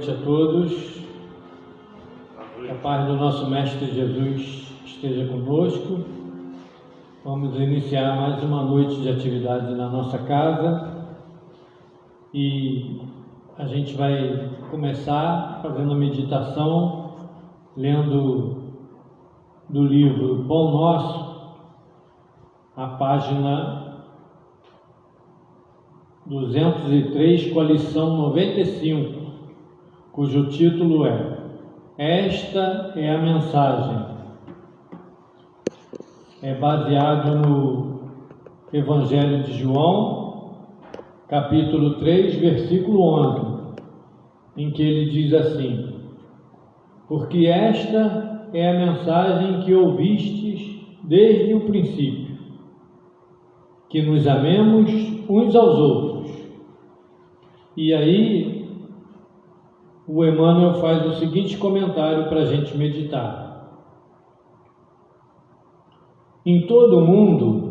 noite a todos. Que a paz do nosso Mestre Jesus esteja conosco. Vamos iniciar mais uma noite de atividade na nossa casa e a gente vai começar fazendo a meditação, lendo do livro Pão Nosso, a página 203, com a lição 95, cujo título é Esta é a Mensagem. É baseado no Evangelho de João, capítulo 3, versículo 11, em que ele diz assim: porque esta é a mensagem que ouvistes desde o princípio, que nos amemos uns aos outros. E aí o Emmanuel faz o seguinte comentário para a gente meditar: em todo o mundo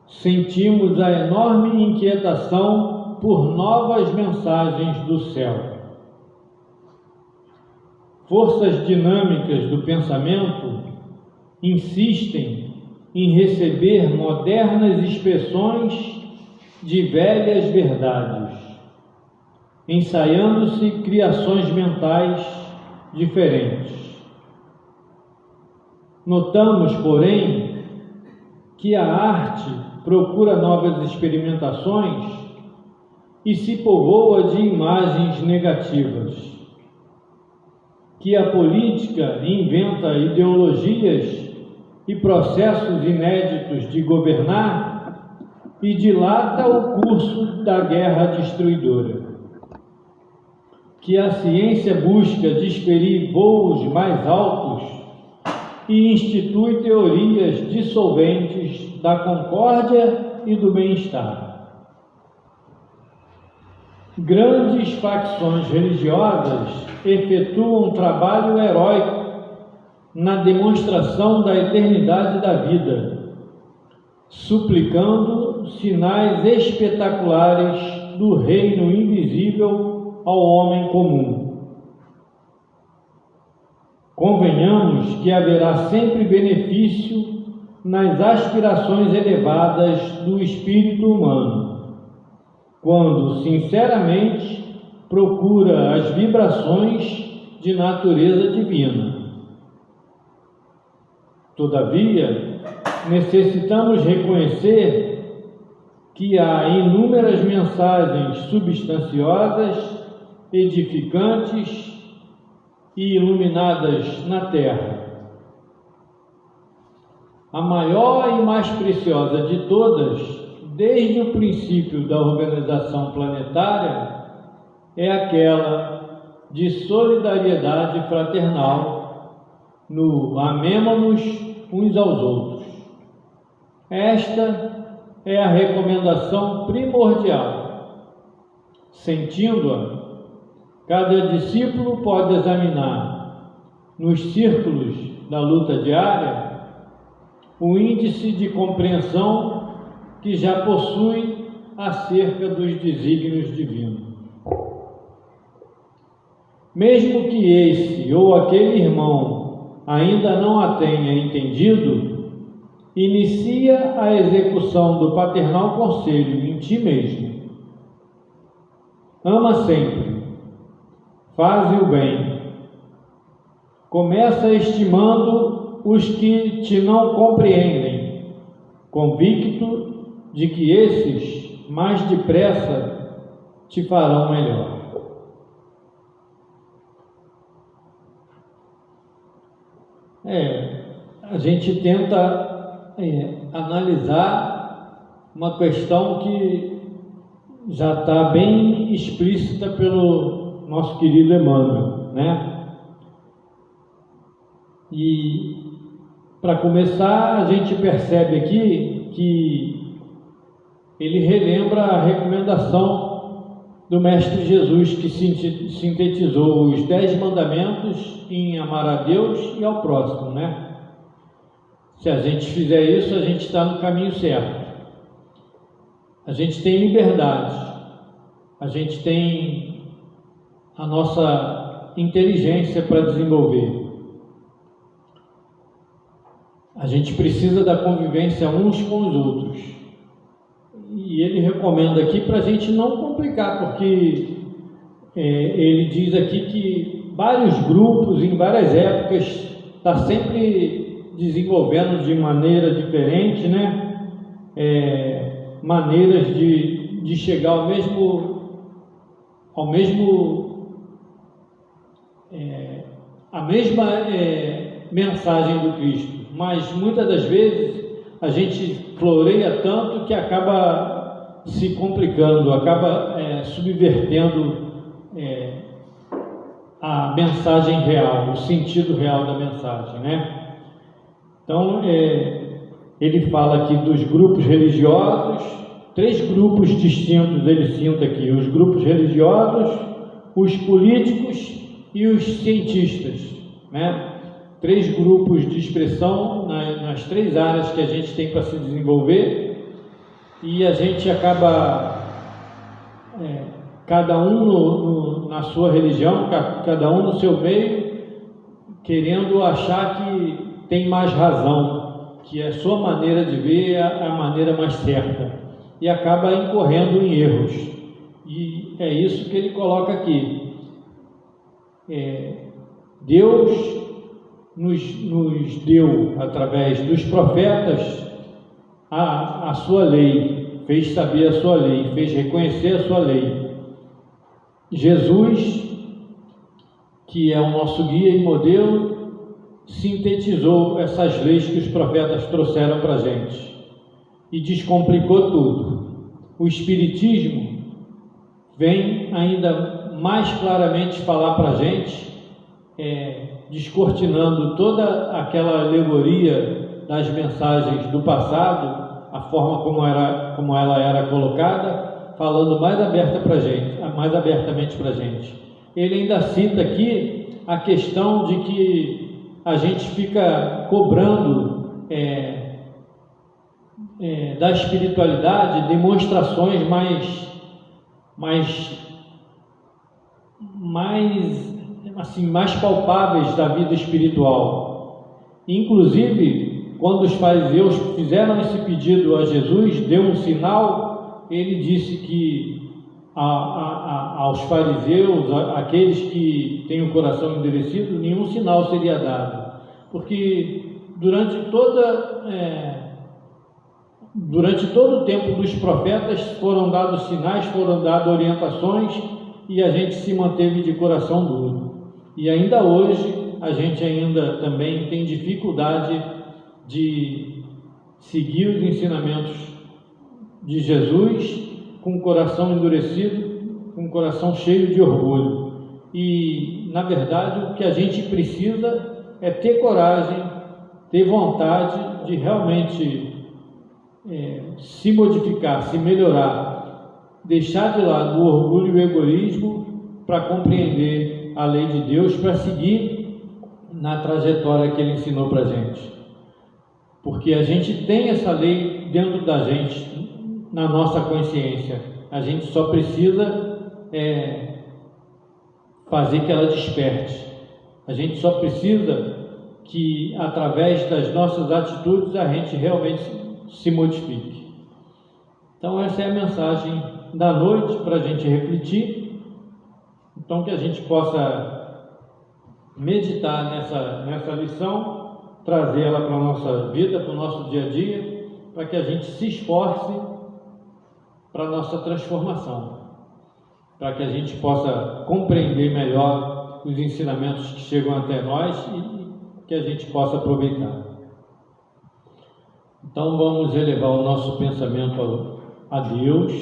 sentimos a enorme inquietação por novas mensagens do céu. Forças dinâmicas do pensamento insistem em receber modernas expressões de velhas verdades, ensaiando-se criações mentais diferentes. Notamos, porém, que a arte procura novas experimentações e se povoa de imagens negativas, que a política inventa ideologias e processos inéditos de governar e dilata o curso da guerra destruidora, que a ciência busca desferir voos mais altos e institui teorias dissolventes da concórdia e do bem-estar. Grandes facções religiosas efetuam um trabalho heróico na demonstração da eternidade da vida, suplicando sinais espetaculares do reino invisível ao homem comum. Convenhamos que haverá sempre benefício nas aspirações elevadas do espírito humano, quando sinceramente procura as vibrações de natureza divina. Todavia, necessitamos reconhecer que há inúmeras mensagens substanciosas, edificantes e iluminadas na Terra. A maior e mais preciosa de todas, desde o princípio da organização planetária, é aquela de solidariedade fraternal, no amemo-nos uns aos outros. Esta é a recomendação primordial. Sentindo-a, cada discípulo pode examinar, nos círculos da luta diária, o índice de compreensão que já possui acerca dos desígnios divinos. Mesmo que esse ou aquele irmão ainda não a tenha entendido, inicia a execução do paternal conselho em ti mesmo. Ama sempre, faze o bem. Começa estimando os que te não compreendem, convicto de que esses, mais depressa, te farão melhor. A gente tenta analisar uma questão que já está bem explícita pelo nosso querido Emmanuel, né? E, para começar, a gente percebe aqui que ele relembra a recomendação do Mestre Jesus, que sintetizou os 10 mandamentos em amar a Deus e ao próximo, né? Se a gente fizer isso, a gente está no caminho certo. A gente tem liberdade, a gente tem a nossa inteligência para desenvolver. A gente precisa da convivência uns com os outros. E ele recomenda aqui para a gente não complicar, porque ele diz aqui que vários grupos, em várias épocas, está sempre desenvolvendo de maneira diferente, né? Maneiras de chegar à mesma mensagem do Cristo. Mas muitas das vezes a gente floreia tanto que acaba se complicando, acaba subvertendo a mensagem real, o sentido real da mensagem, né? Então, ele fala aqui dos grupos religiosos, 3 grupos distintos ele cita aqui: os grupos religiosos, os políticos e os cientistas, né? 3 grupos de expressão nas 3 áreas que a gente tem para se desenvolver, e a gente acaba, cada um na sua religião, cada um no seu meio, querendo achar que tem mais razão, que a sua maneira de ver é a maneira mais certa, e acaba incorrendo em erros. E é isso que ele coloca aqui. Deus nos deu, através dos profetas, a sua lei, fez saber a sua lei, fez reconhecer a sua lei. Jesus, que é o nosso guia e modelo, sintetizou essas leis que os profetas trouxeram para a gente e descomplicou tudo. O Espiritismo vem ainda mais claramente falar para a gente, descortinando toda aquela alegoria das mensagens do passado, a forma como ela era colocada, falando mais abertamente para a gente. Ele ainda cita aqui a questão de que a gente fica cobrando da espiritualidade demonstrações mais palpáveis da vida espiritual. Inclusive, quando os fariseus fizeram esse pedido a Jesus, deu um sinal, ele disse que aos fariseus, aqueles que têm o coração endurecido, nenhum sinal seria dado, porque durante todo o tempo dos profetas foram dados sinais, foram dadas orientações, e a gente se manteve de coração duro. E ainda hoje a gente ainda também tem dificuldade de seguir os ensinamentos de Jesus com o coração endurecido, com o coração cheio de orgulho. E, na verdade, o que a gente precisa é ter coragem, ter vontade de realmente se modificar, se melhorar, deixar de lado o orgulho e o egoísmo para compreender a lei de Deus, para seguir na trajetória que Ele ensinou para a gente. Porque a gente tem essa lei dentro da gente, na nossa consciência. A gente só precisa fazer que ela desperte. A gente só precisa que, através das nossas atitudes, a gente realmente se modifique. Então essa é a mensagem da noite para a gente refletir. Então que a gente possa meditar nessa lição, trazer ela para a nossa vida, para o nosso dia a dia, para que a gente se esforce para a nossa transformação, para que a gente possa compreender melhor os ensinamentos que chegam até nós e que a gente possa aproveitar. Então vamos elevar o nosso pensamento a Deus,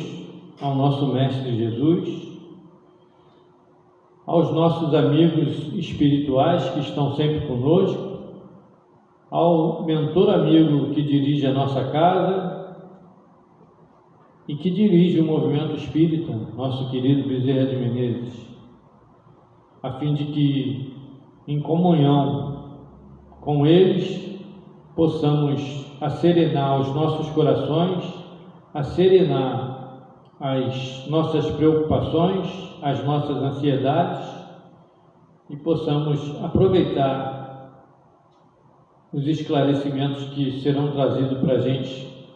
ao nosso Mestre Jesus, aos nossos amigos espirituais que estão sempre conosco, ao mentor amigo que dirige a nossa casa e que dirige o movimento espírita, nosso querido Bezerra de Menezes, a fim de que, em comunhão com eles, possamos acerenar os nossos corações, acerenar as nossas preocupações, as nossas ansiedades e possamos aproveitar os esclarecimentos que serão trazidos para a gente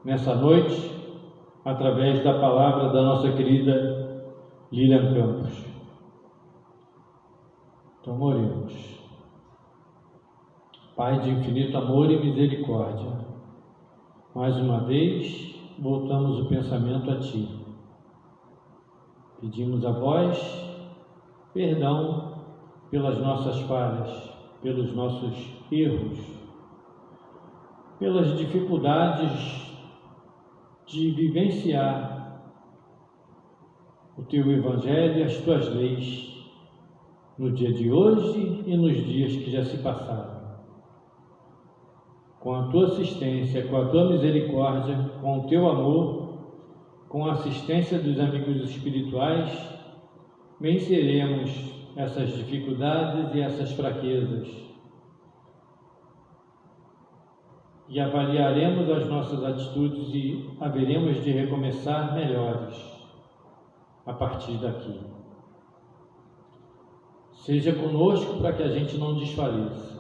nessa noite, através da palavra da nossa querida Lilian Campos. Então, oremos. Pai de infinito amor e misericórdia, mais uma vez voltamos o pensamento a Ti. Pedimos a Vós perdão pelas nossas falhas, pelos nossos erros, pelas dificuldades de vivenciar o Teu Evangelho e as Tuas leis no dia de hoje e nos dias que já se passaram. Com a Tua assistência, com a Tua misericórdia, com o Teu amor, com a assistência dos amigos espirituais, venceremos essas dificuldades e essas fraquezas e avaliaremos as nossas atitudes e haveremos de recomeçar melhores a partir daqui. Seja conosco para que a gente não desfaleça.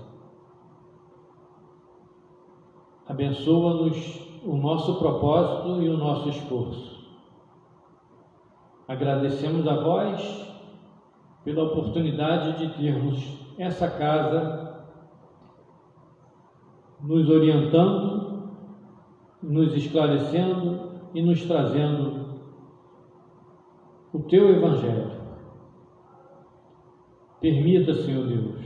Abençoa-nos o nosso propósito e o nosso esforço. Agradecemos a Vós pela oportunidade de termos essa casa nos orientando, nos esclarecendo e nos trazendo o Teu Evangelho. Permita, Senhor Deus,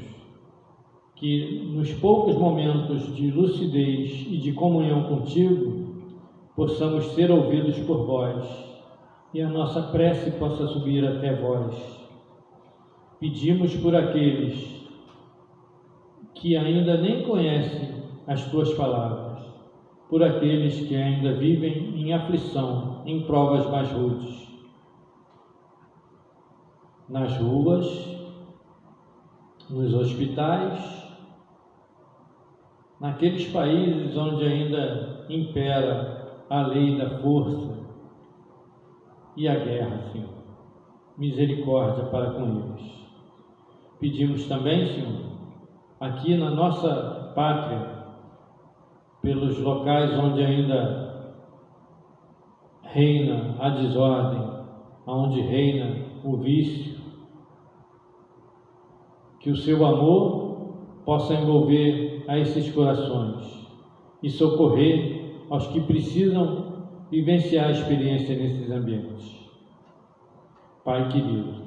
que nos poucos momentos de lucidez e de comunhão contigo possamos ser ouvidos por Vós e a nossa prece possa subir até Vós. Pedimos por aqueles que ainda nem conhecem as Tuas palavras, por aqueles que ainda vivem em aflição, em provas mais rudes, nas ruas, nos hospitais, naqueles países onde ainda impera a lei da força e a guerra, Senhor. Misericórdia para com eles. Pedimos também, Senhor, aqui na nossa pátria, pelos locais onde ainda reina a desordem, onde reina o vício, que o Seu amor possa envolver a esses corações e socorrer aos que precisam vivenciar a experiência nesses ambientes. Pai querido,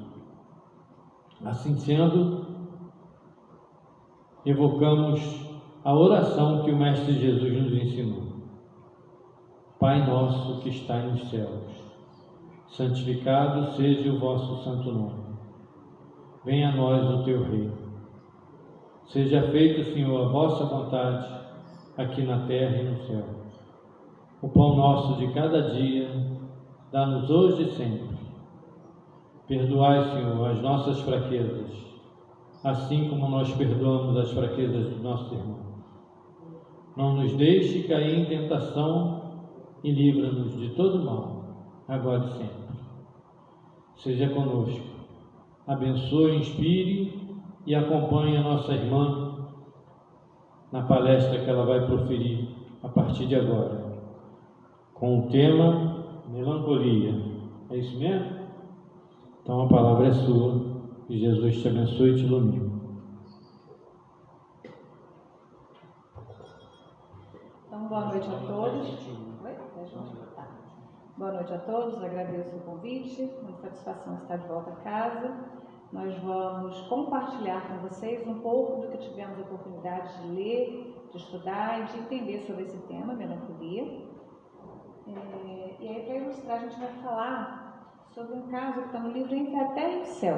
assim sendo, evocamos a oração que o Mestre Jesus nos ensinou. Pai nosso que estais nos céus, santificado seja o vosso santo nome. Venha a nós o Teu reino. Seja feita, Senhor, a vossa vontade, aqui na terra e no céu. O pão nosso de cada dia, dá-nos hoje e sempre. Perdoai, Senhor, as nossas fraquezas, assim como nós perdoamos as fraquezas dos nossos irmãos. Não nos deixe cair em tentação e livra-nos de todo mal, agora e sempre. Seja conosco. Abençoe, inspire e acompanhe a nossa irmã na palestra que ela vai proferir a partir de agora, com o tema melancolia. É isso mesmo? Então a palavra é sua, que Jesus te abençoe e te ilumine. Então, boa noite a todos. Boa noite a todos, agradeço o convite, uma satisfação estar de volta a casa. Nós vamos compartilhar com vocês um pouco do que tivemos a oportunidade de ler, de estudar e de entender sobre esse tema, melancolia. E aí, para ilustrar, a gente vai falar sobre um caso que está no livro Entre a Terra e o Céu.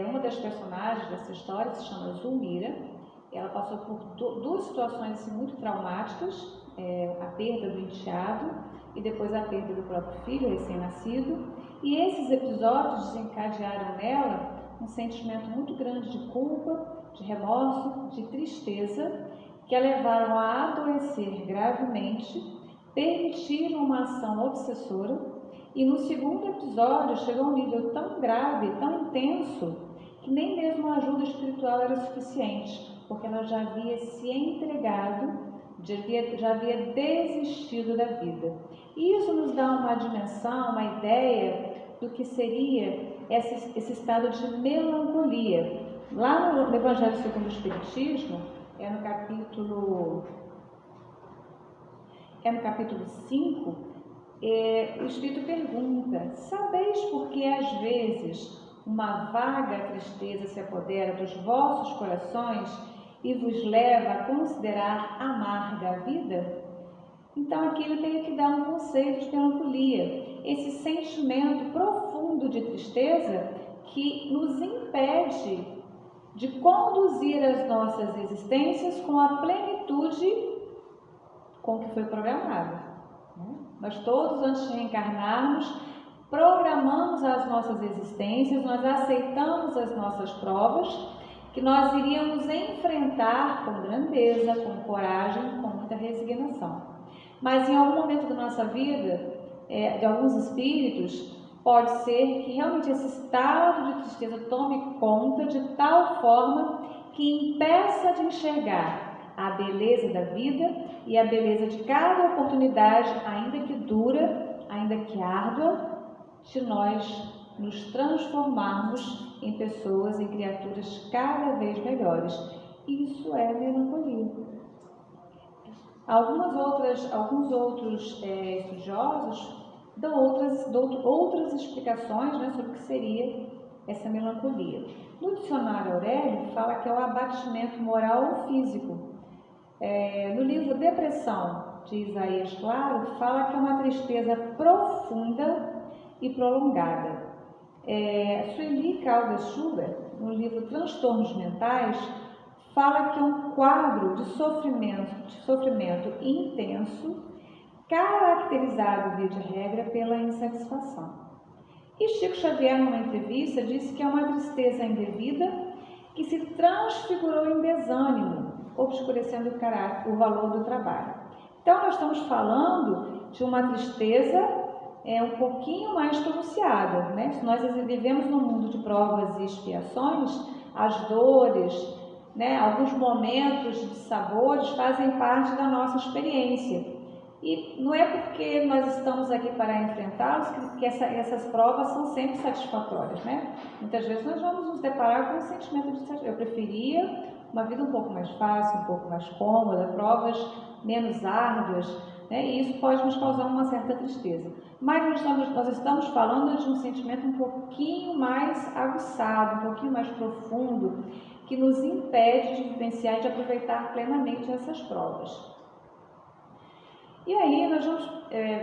Uma das personagens dessa história se chama Zulmira. Ela passou por duas situações assim, muito traumáticas, a perda do enteado e depois a perda do próprio filho recém-nascido. E esses episódios desencadearam nela um sentimento muito grande de culpa, de remorso, de tristeza, que a levaram a adoecer gravemente, permitiram uma ação obsessora E no segundo episódio chegou a um nível tão grave, tão intenso, que nem mesmo a ajuda espiritual era suficiente, porque ela já havia se entregado, já havia desistido da vida. E isso nos dá uma dimensão, uma ideia do que seria esse estado de melancolia. Lá no Evangelho segundo o Espiritismo, no capítulo 5, o Espírito pergunta: sabeis por que às vezes uma vaga tristeza se apodera dos vossos corações e vos leva a considerar amarga a vida? Então aqui ele tem que dar um conceito de melancolia, esse sentimento profundo de tristeza que nos impede de conduzir as nossas existências com a plenitude com que foi programado. Nós todos, antes de reencarnarmos, programamos as nossas existências, nós aceitamos as nossas provas, que nós iríamos enfrentar com grandeza, com coragem, com muita resignação. Mas em algum momento da nossa vida, de alguns espíritos, pode ser que realmente esse estado de tristeza tome conta de tal forma que impeça de enxergar a beleza da vida e a beleza de cada oportunidade, ainda que dura, ainda que árdua, de nós nos transformarmos em pessoas, em criaturas cada vez melhores. Isso é melancolia. Alguns outros estudiosos dão outras explicações, né, sobre o que seria essa melancolia. No dicionário Aurélio fala que é o abatimento moral ou físico. No livro Depressão, de Isaías Claro, fala que é uma tristeza profunda e prolongada. Sueli Caldas Schubert, no livro Transtornos Mentais, fala que é um quadro de sofrimento intenso, caracterizado, via de regra, pela insatisfação. E Chico Xavier, numa entrevista, disse que é uma tristeza indevida que se transfigurou em desânimo, obscurecendo o valor do trabalho. Então, nós estamos falando de uma tristeza um pouquinho mais pronunciada, né? Se nós vivemos num mundo de provas e expiações, as dores, né, alguns momentos de sabores fazem parte da nossa experiência. E não é porque nós estamos aqui para enfrentá-los que essas provas são sempre satisfatórias, né? Muitas vezes nós vamos nos deparar com um sentimento de satisfação. Eu preferia uma vida um pouco mais fácil, um pouco mais cômoda, provas menos árduas, né? E isso pode nos causar uma certa tristeza. Mas nós estamos falando de um sentimento um pouquinho mais aguçado, um pouquinho mais profundo, que nos impede de vivenciar e de aproveitar plenamente essas provas. E aí nós vamos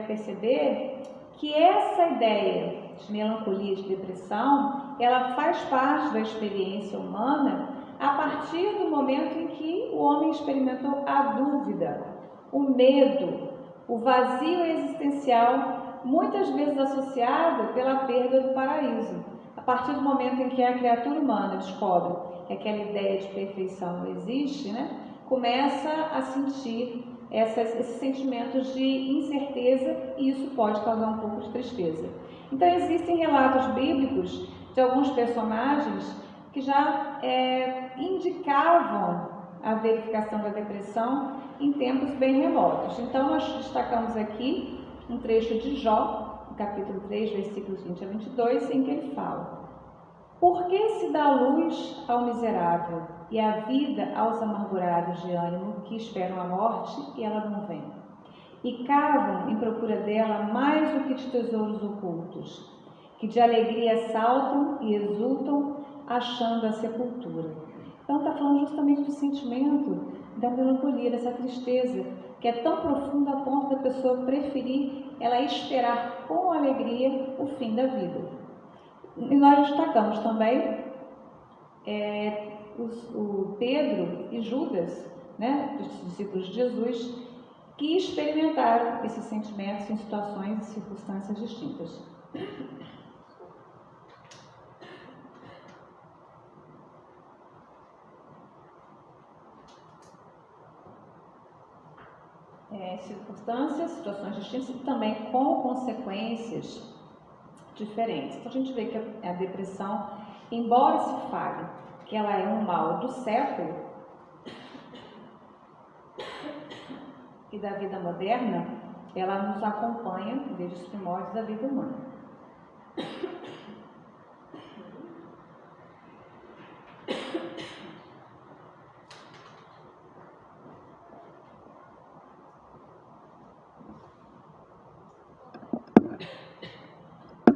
perceber que essa ideia de melancolia, de depressão, ela faz parte da experiência humana a partir do momento em que o homem experimentou a dúvida, o medo, o vazio existencial, muitas vezes associado pela perda do paraíso. A partir do momento em que a criatura humana descobre que aquela ideia de perfeição não existe, né, começa a sentir esses sentimentos de incerteza, e isso pode causar um pouco de tristeza. Então existem relatos bíblicos de alguns personagens que já indicavam a verificação da depressão em tempos bem remotos. Então nós destacamos aqui um trecho de Jó, no capítulo 3, versículos 20 a 22, em que ele fala: por que se dá luz ao miserável e a vida aos amargurados de ânimo que esperam a morte e ela não vem? E cavam em procura dela mais do que de tesouros ocultos, que de alegria saltam e exultam, achando a sepultura. Então está falando justamente do sentimento da melancolia, dessa tristeza, que é tão profunda a ponto da pessoa preferir ela esperar com alegria o fim da vida. E nós destacamos também o Pedro e Judas, né, os discípulos de Jesus, que experimentaram esses sentimentos em situações e circunstâncias distintas. Circunstâncias, situações distintas e também com consequências diferentes. Então a gente vê que a depressão, embora se fale que ela é um mal do século e da vida moderna, ela nos acompanha desde os primórdios da vida humana.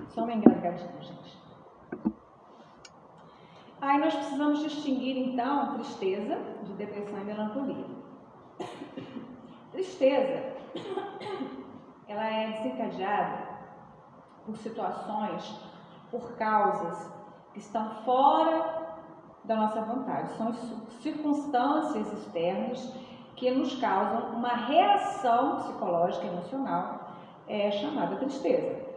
Só uma engasgadinha, gente. Aí nós precisamos distinguir, então, tristeza de depressão e melancolia. Tristeza, ela é desencadeada por situações, por causas que estão fora da nossa vontade. São circunstâncias externas que nos causam uma reação psicológica, emocional, chamada tristeza.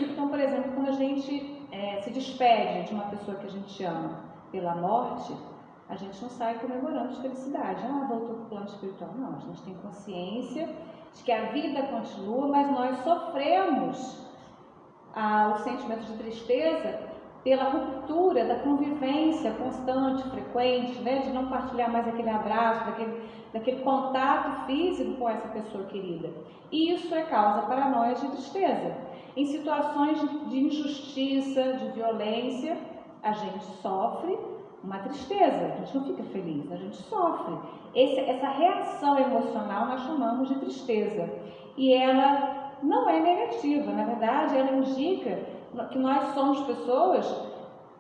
Então, por exemplo, quando a gente se despede de uma pessoa que a gente ama pela morte, a gente não sai comemorando de felicidade. Voltou para o plano espiritual. Não, a gente tem consciência de que a vida continua, mas nós sofremos o sentimento de tristeza pela ruptura da convivência constante, frequente, né? De não partilhar mais aquele abraço, daquele contato físico com essa pessoa querida. E isso é causa para nós de tristeza. Em situações de injustiça, de violência, a gente sofre uma tristeza, a gente não fica feliz, a gente sofre. Essa reação emocional nós chamamos de tristeza. E ela não é negativa, na verdade, ela indica que nós somos pessoas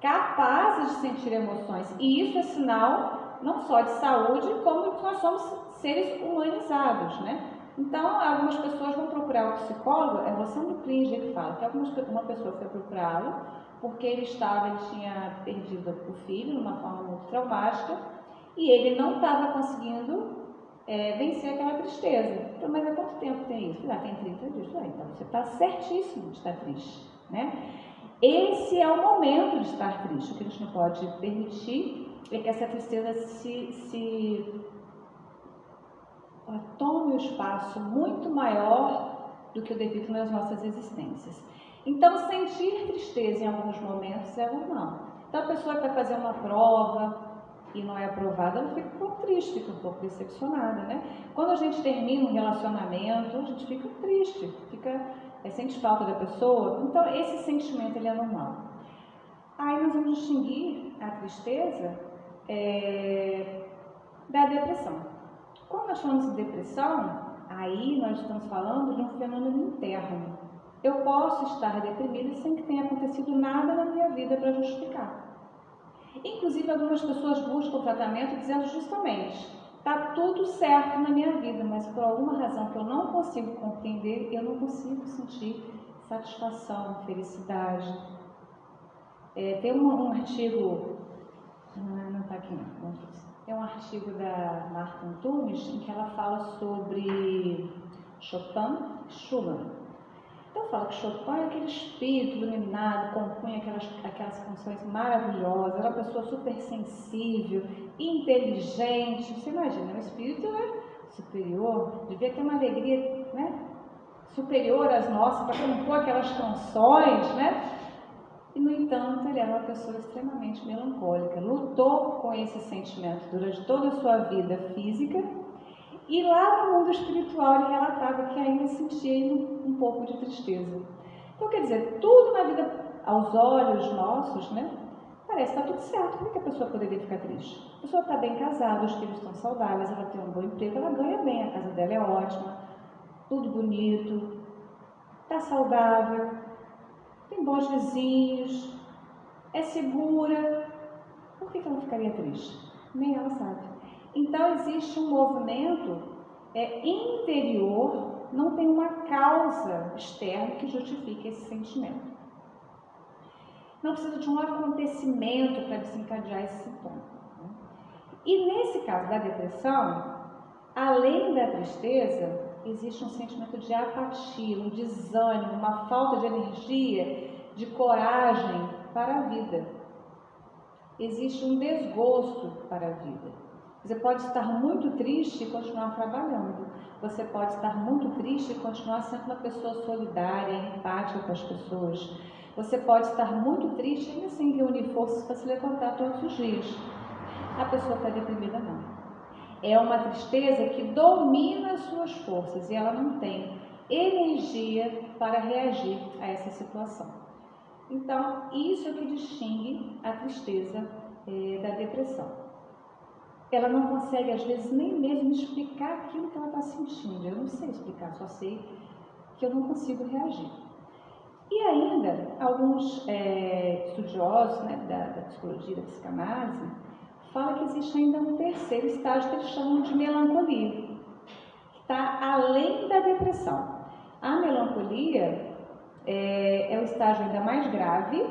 capazes de sentir emoções. E isso é sinal não só de saúde, como que nós somos seres humanizados, né? Então, algumas pessoas vão procurar o psicólogo, é você no Klinger que fala, que uma pessoa foi procurá-lo porque ele tinha perdido o filho de uma forma muito traumática e ele não estava conseguindo vencer aquela tristeza. Então, mas há quanto tempo tem isso? Tem 30 dias. Então, você está certíssimo de estar triste, né? Esse é o momento de estar triste. O que a gente não pode permitir é que essa tristeza ela tome um espaço muito maior do que o devido nas nossas existências. Então, sentir tristeza em alguns momentos é normal. Então, a pessoa que vai fazer uma prova e não é aprovada, ela fica um pouco triste, fica um pouco decepcionada, né? Quando a gente termina um relacionamento, a gente fica triste, sente falta da pessoa. Então, esse sentimento ele é normal. Aí nós vamos distinguir a tristeza da depressão. Quando nós falamos de depressão, aí nós estamos falando de um fenômeno interno. Eu posso estar deprimida sem que tenha acontecido nada na minha vida para justificar. Inclusive, algumas pessoas buscam tratamento dizendo justamente, está tudo certo na minha vida, mas por alguma razão que eu não consigo compreender, eu não consigo sentir satisfação, felicidade. Tem um artigo, não está aqui não, é um artigo da Marta Antunes em que ela fala sobre Chopin e Schumann. Então fala que Chopin é aquele espírito iluminado, compunha aquelas canções maravilhosas, era uma pessoa super sensível, inteligente. Você imagina, um espírito superior, devia ter uma alegria, né, superior às nossas para compor aquelas canções, né? E, no entanto, ele era uma pessoa extremamente melancólica, lutou com esse sentimento durante toda a sua vida física e lá no mundo espiritual ele relatava que ainda sentia um pouco de tristeza. Então, quer dizer, tudo na vida, aos olhos nossos, né, parece que está tudo certo. Como é que a pessoa poderia ficar triste? A pessoa está bem casada, os filhos estão saudáveis, ela tem um bom emprego, ela ganha bem, a casa dela é ótima, tudo bonito, está saudável, tem bons vizinhos, é segura. Por que ela ficaria triste? Nem ela sabe. Então, existe um movimento interior, não tem uma causa externa que justifique esse sentimento. Não precisa de um acontecimento para desencadear esse sintoma. E nesse caso da depressão, além da tristeza, existe um sentimento de apatia, um desânimo, uma falta de energia, de coragem para a vida. Existe um desgosto para a vida. Você pode estar muito triste e continuar trabalhando. Você pode estar muito triste e continuar sendo uma pessoa solidária, empática com as pessoas. Você pode estar muito triste e ainda assim reunir forças para se levantar todos os dias. A pessoa está deprimida, não. É uma tristeza que domina as suas forças e ela não tem energia para reagir a essa situação. Então, isso é o que distingue a tristeza da depressão. Ela não consegue, às vezes, nem mesmo explicar aquilo que ela está sentindo. Eu não sei explicar, só sei que eu não consigo reagir. E ainda, alguns estudiosos, né, da psicologia, da psicanálise, falam que existe ainda um terceiro estágio que eles chamam de melancolia, que está além da depressão. A melancolia é o estágio ainda mais grave,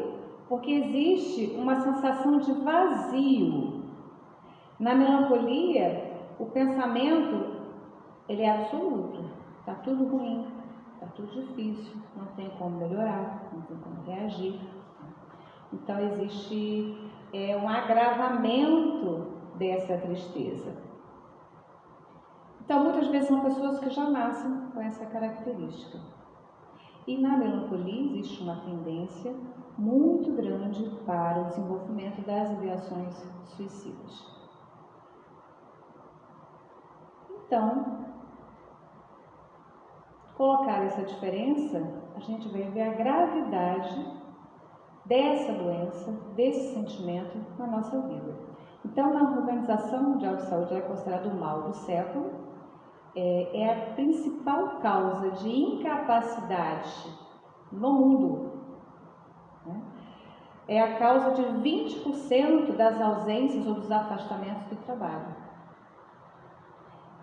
porque existe uma sensação de vazio. Na melancolia, o pensamento ele é absoluto, está tudo ruim, está tudo difícil, não tem como melhorar, não tem como reagir. Então existe um agravamento dessa tristeza. Então muitas vezes são pessoas que já nascem com essa característica. E na melancolia existe uma tendência muito grande para o desenvolvimento das ideações suicidas. Então, colocar essa diferença, a gente vai ver a gravidade dessa doença, desse sentimento na nossa vida. Então, na Organização Mundial de Saúde é considerado o mal do século, é a principal causa de incapacidade no mundo. Né? É a causa de 20% das ausências ou dos afastamentos do trabalho.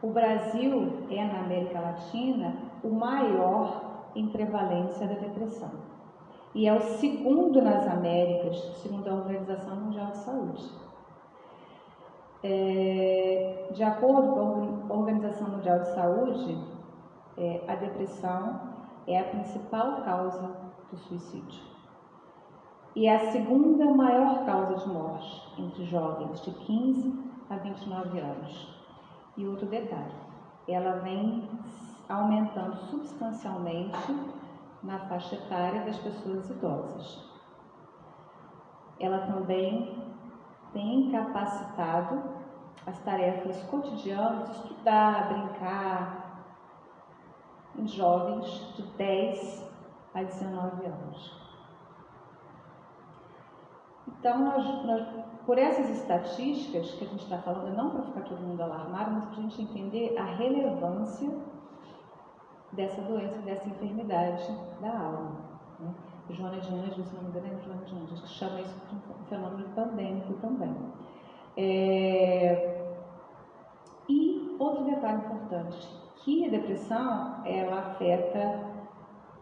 O Brasil é, na América Latina, o maior em prevalência da depressão. E é o segundo nas Américas, segundo a Organização Mundial de Saúde. De acordo com a Organização Mundial de Saúde, a depressão é a principal causa do suicídio. E é a segunda maior causa de morte entre jovens de 15 a 29 anos. E outro detalhe, ela vem aumentando substancialmente na faixa etária das pessoas idosas. Ela também tem incapacitado as tarefas cotidianas, estudar, brincar, em jovens de 10 a 19 anos. Então, por essas estatísticas que a gente está falando, não para ficar todo mundo alarmado, mas para a gente entender a relevância dessa doença, dessa enfermidade da alma. Né? Joana de Ângeles, se não me engano, é Joana de Ângeles, que chama isso de um fenômeno pandêmico também. E outro detalhe importante, que a depressão, ela afeta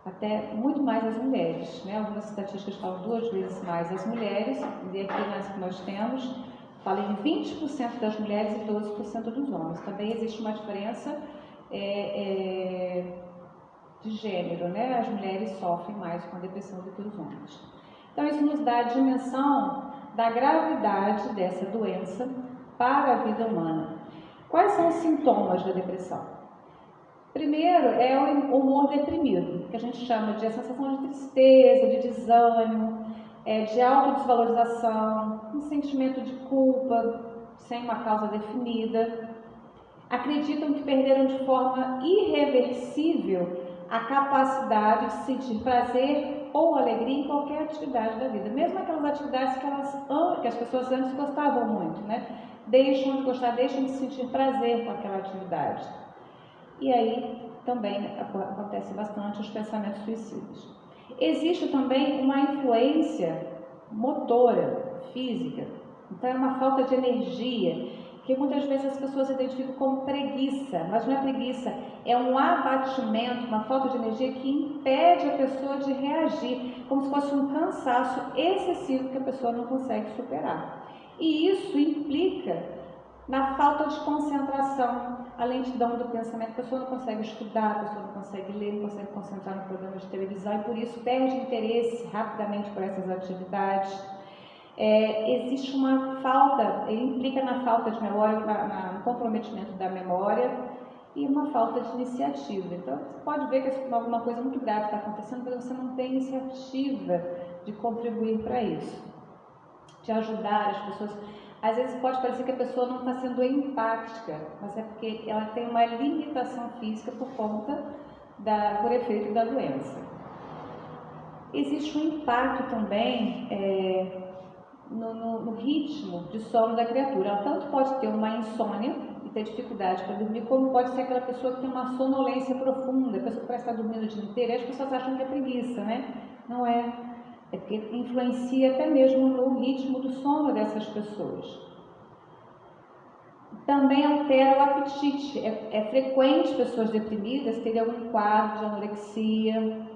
até muito mais as mulheres, né? Algumas estatísticas falam 2 vezes mais as mulheres, e aqui nas que nós temos, fala em 20% das mulheres e 12% dos homens. Também existe uma diferença de gênero, né? As mulheres sofrem mais com a depressão do que os homens. Então isso nos dá a dimensão da gravidade dessa doença para a vida humana. Quais são os sintomas da depressão? Primeiro é o humor deprimido, que a gente chama de a sensação de tristeza, de desânimo, de autodesvalorização, um sentimento de culpa, sem uma causa definida. Acreditam que perderam de forma irreversível a capacidade de sentir prazer ou alegria em qualquer atividade da vida, mesmo aquelas atividades que as pessoas antes gostavam muito, né? Deixam de gostar, deixam de sentir prazer com aquela atividade. E aí também acontece bastante os pensamentos suicidas. Existe também uma influência motora, física. Então é uma falta de energia, que muitas vezes as pessoas identificam como preguiça, mas não é preguiça, é um abatimento, uma falta de energia que impede a pessoa de reagir, como se fosse um cansaço excessivo que a pessoa não consegue superar. E isso implica na falta de concentração, a lentidão do pensamento, a pessoa não consegue estudar, a pessoa não consegue ler, não consegue concentrar no programa de televisão e por isso perde interesse rapidamente por essas atividades. existe uma falta, ele implica na falta de memória, no comprometimento da memória e uma falta de iniciativa. Então, você pode ver que alguma coisa muito grave está acontecendo, mas você não tem iniciativa de contribuir para isso, de ajudar as pessoas. Às vezes pode parecer que a pessoa não está sendo empática, mas é porque ela tem uma limitação física por efeito da doença. Existe um impacto também no ritmo de sono da criatura. Ela tanto pode ter uma insônia e ter dificuldade para dormir, como pode ser aquela pessoa que tem uma sonolência profunda, a pessoa que parece estar dormindo o dia inteiro, e as pessoas acham que é preguiça, né? Não é. É porque influencia até mesmo no ritmo do sono dessas pessoas. Também altera o apetite. É frequente pessoas deprimidas terem algum quadro de anorexia,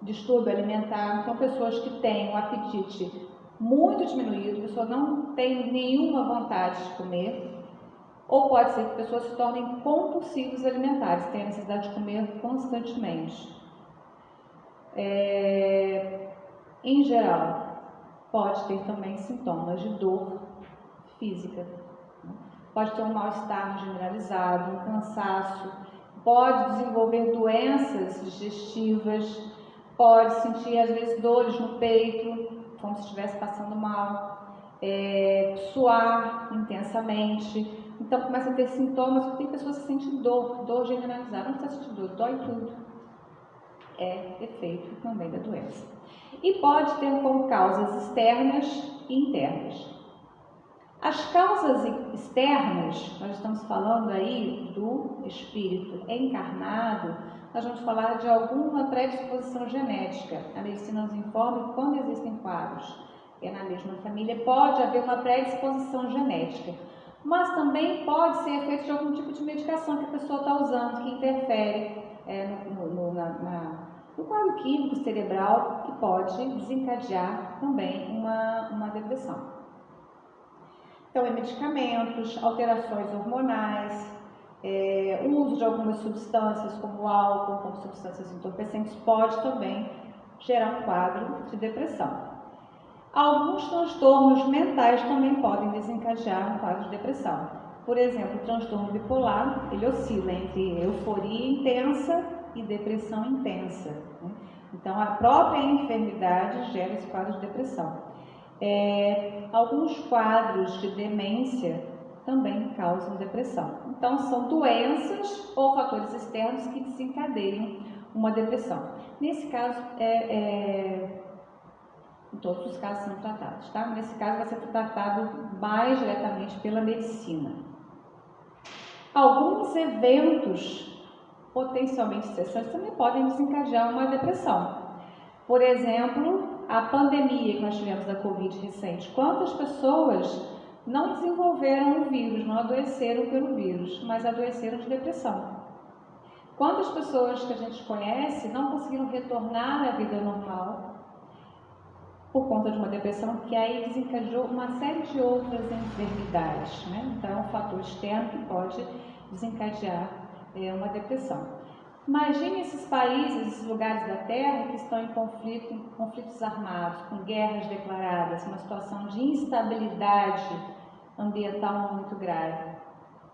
distúrbio alimentar. Então, pessoas que têm um apetite muito diminuído, a pessoa não tem nenhuma vontade de comer, ou pode ser que pessoas se tornem compulsivos alimentares, tenham necessidade de comer constantemente. Em geral, pode ter também sintomas de dor física, pode ter um mal-estar generalizado, um cansaço, pode desenvolver doenças digestivas, pode sentir às vezes dores no peito, como se estivesse passando mal, suar intensamente. Então começa a ter sintomas, tem pessoas que sentem dor generalizada, não precisa sentir dor, dói tudo. É efeito também da doença. E pode ter como causas externas e internas. As causas externas, nós estamos falando aí do espírito encarnado, nós vamos falar de alguma predisposição genética. A medicina nos informa que quando existem quadros na mesma família, pode haver uma predisposição genética. Mas também pode ser efeito de algum tipo de medicação que a pessoa está usando, que interfere no quadro químico cerebral e pode desencadear também uma depressão. Então, medicamentos, alterações hormonais, o uso de algumas substâncias como o álcool, como substâncias entorpecentes, pode também gerar um quadro de depressão. Alguns transtornos mentais também podem desencadear um quadro de depressão. Por exemplo, o transtorno bipolar, ele oscila entre euforia intensa e depressão intensa. Então, a própria enfermidade gera esse quadro de depressão. Alguns quadros de demência também causam depressão. Então, são doenças ou fatores externos que desencadeiam uma depressão. Nesse caso, em todos os casos são tratados, tá? Nesse caso, vai ser tratado mais diretamente pela medicina. Alguns eventos potencialmente estressantes também podem desencadear uma depressão. Por exemplo, a pandemia que nós tivemos da Covid recente. Quantas pessoas não desenvolveram o vírus, não adoeceram pelo vírus, mas adoeceram de depressão? Quantas pessoas que a gente conhece não conseguiram retornar à vida normal por conta de uma depressão que aí desencadeou uma série de outras enfermidades, né? Então, é um fator externo que pode desencadear uma depressão. Imagine esses países, esses lugares da Terra que estão em conflitos armados, com guerras declaradas, uma situação de instabilidade ambiental muito grave.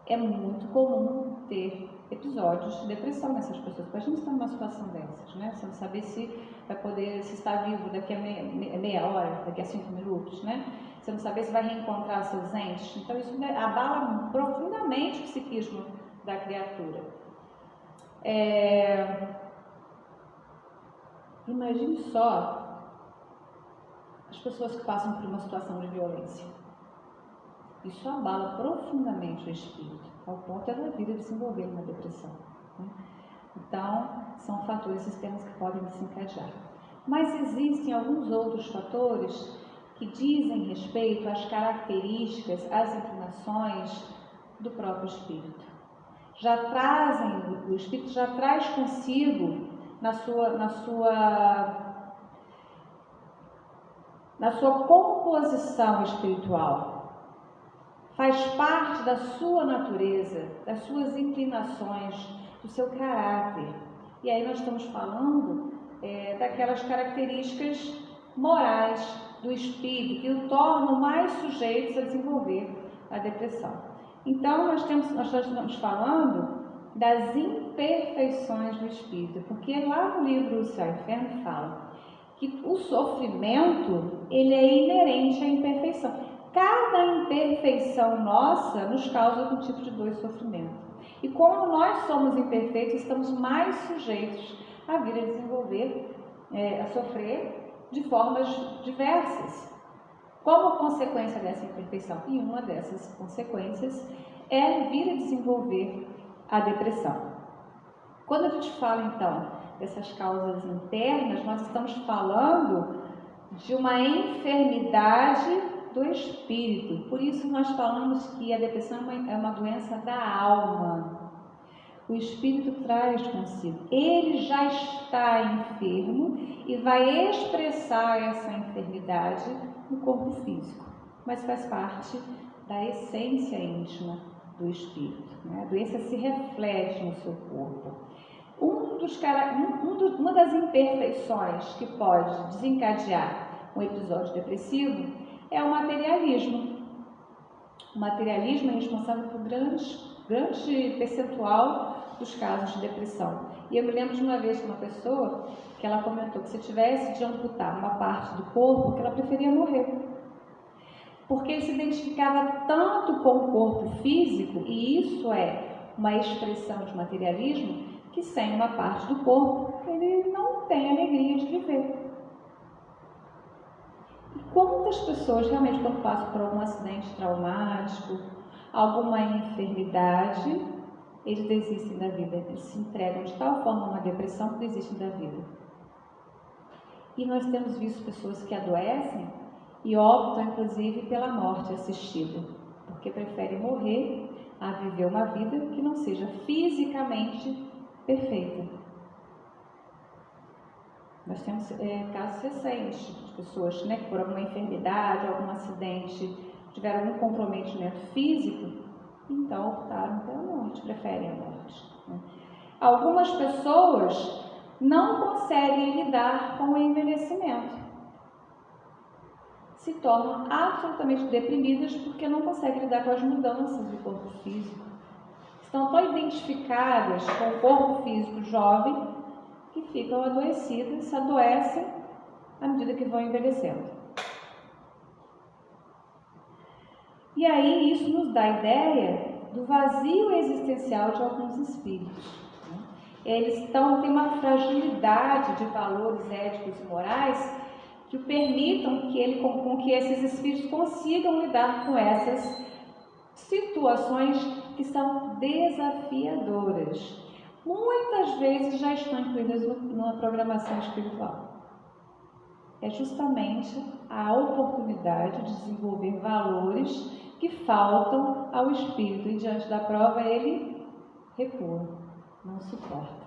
É muito comum ter episódios de depressão nessas pessoas. A gente está numa situação dessas, né? Você não saber se vai poder, se está vivo daqui a meia hora, daqui a 5 minutos, né? Você não saber se vai reencontrar seus entes. Então, isso abala profundamente o psiquismo da criatura. Imagine só as pessoas que passam por uma situação de violência. Isso abala profundamente o espírito, ao ponto da vida desenvolver uma depressão, né? Então, são fatores externos que podem desencadear. Mas existem alguns outros fatores que dizem respeito às características, às inclinações do próprio espírito. O espírito já traz consigo na sua composição espiritual, faz parte da sua natureza, das suas inclinações, do seu caráter. E aí nós estamos falando daquelas características morais do espírito que o tornam mais sujeitos a desenvolver a depressão. Então, nós estamos falando das imperfeições do espírito, porque lá no livro O Céu e o Inferno fala que o sofrimento, ele é inerente à imperfeição. Cada imperfeição nossa nos causa algum tipo de dor e sofrimento. E como nós somos imperfeitos, estamos mais sujeitos a vir a desenvolver, a sofrer de formas diversas. Como consequência dessa imperfeição? E uma dessas consequências é vir a desenvolver a depressão. Quando a gente fala, então, dessas causas internas, nós estamos falando de uma enfermidade do espírito. Por isso nós falamos que a depressão é uma doença da alma. O espírito traz consigo. Ele já está enfermo e vai expressar essa enfermidade no corpo físico, mas faz parte da essência íntima do espírito, né? A doença se reflete no seu corpo. Uma das imperfeições que pode desencadear um episódio depressivo é o materialismo. O materialismo é responsável por grande percentual dos casos de depressão. E eu me lembro de uma vez de uma pessoa que ela comentou que se tivesse de amputar uma parte do corpo, que ela preferia morrer. Porque ele se identificava tanto com o corpo físico, e isso é uma expressão de materialismo, que sem uma parte do corpo, ele não tem alegria de viver. E quantas pessoas realmente, quando passam por algum acidente traumático, alguma enfermidade, eles desistem da vida, eles se entregam de tal forma a uma depressão que desistem da vida. E nós temos visto pessoas que adoecem e optam, inclusive, pela morte assistida, porque preferem morrer a viver uma vida que não seja fisicamente perfeita. Nós temos casos recentes de pessoas, né, que por alguma enfermidade, algum acidente, tiveram algum comprometimento físico, então optaram pela morte, preferem a morte, né? Algumas pessoas não conseguem lidar com o envelhecimento, se tornam absolutamente deprimidas porque não conseguem lidar com as mudanças do corpo físico. Estão tão identificadas com o corpo físico jovem que ficam adoecidas, se adoecem à medida que vão envelhecendo. E aí isso nos dá a ideia do vazio existencial de alguns espíritos. Eles têm uma fragilidade de valores éticos e morais que permitam com que esses espíritos consigam lidar com essas situações que são desafiadoras. Muitas vezes já estão incluídas numa programação espiritual. É justamente a oportunidade de desenvolver valores que faltam ao espírito e diante da prova ele recua, não suporta.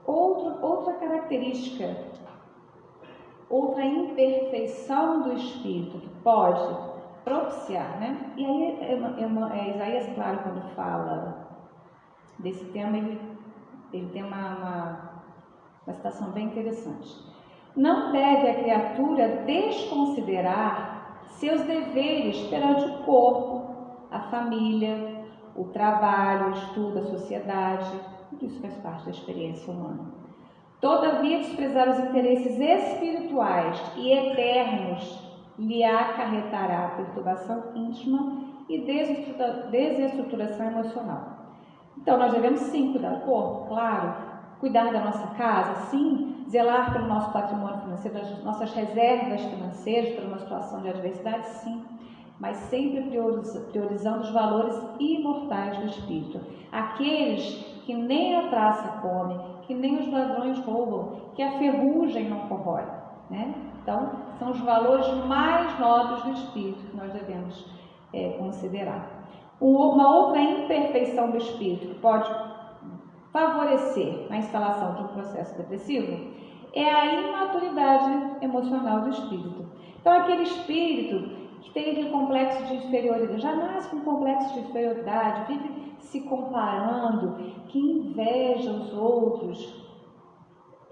Outra característica, outra imperfeição do espírito que pode propiciar, né? E aí Isaías, claro, quando fala desse tema, ele tem uma citação bem interessante. Não deve a criatura desconsiderar seus deveres perante o corpo, a família, o trabalho, o estudo, a sociedade. Tudo isso faz parte da experiência humana. Todavia, desprezar os interesses espirituais e eternos lhe acarretará perturbação íntima e desestruturação emocional. Então, nós devemos sim cuidar do corpo, claro, cuidar da nossa casa, sim, zelar pelo nosso patrimônio financeiro, das nossas reservas financeiras, por uma situação de adversidade, sim, mas sempre priorizando os valores imortais do espírito. Aqueles que nem a traça come, que nem os ladrões roubam, que a ferrugem não corrói, né? Então, são os valores mais nobres do espírito que nós devemos considerar. Uma outra imperfeição do espírito que pode favorecer a instalação de um processo depressivo é a imaturidade emocional do espírito. Então, aquele espírito que tem aquele complexo de inferioridade, já nasce com um complexo de inferioridade, vive se comparando, que inveja os outros,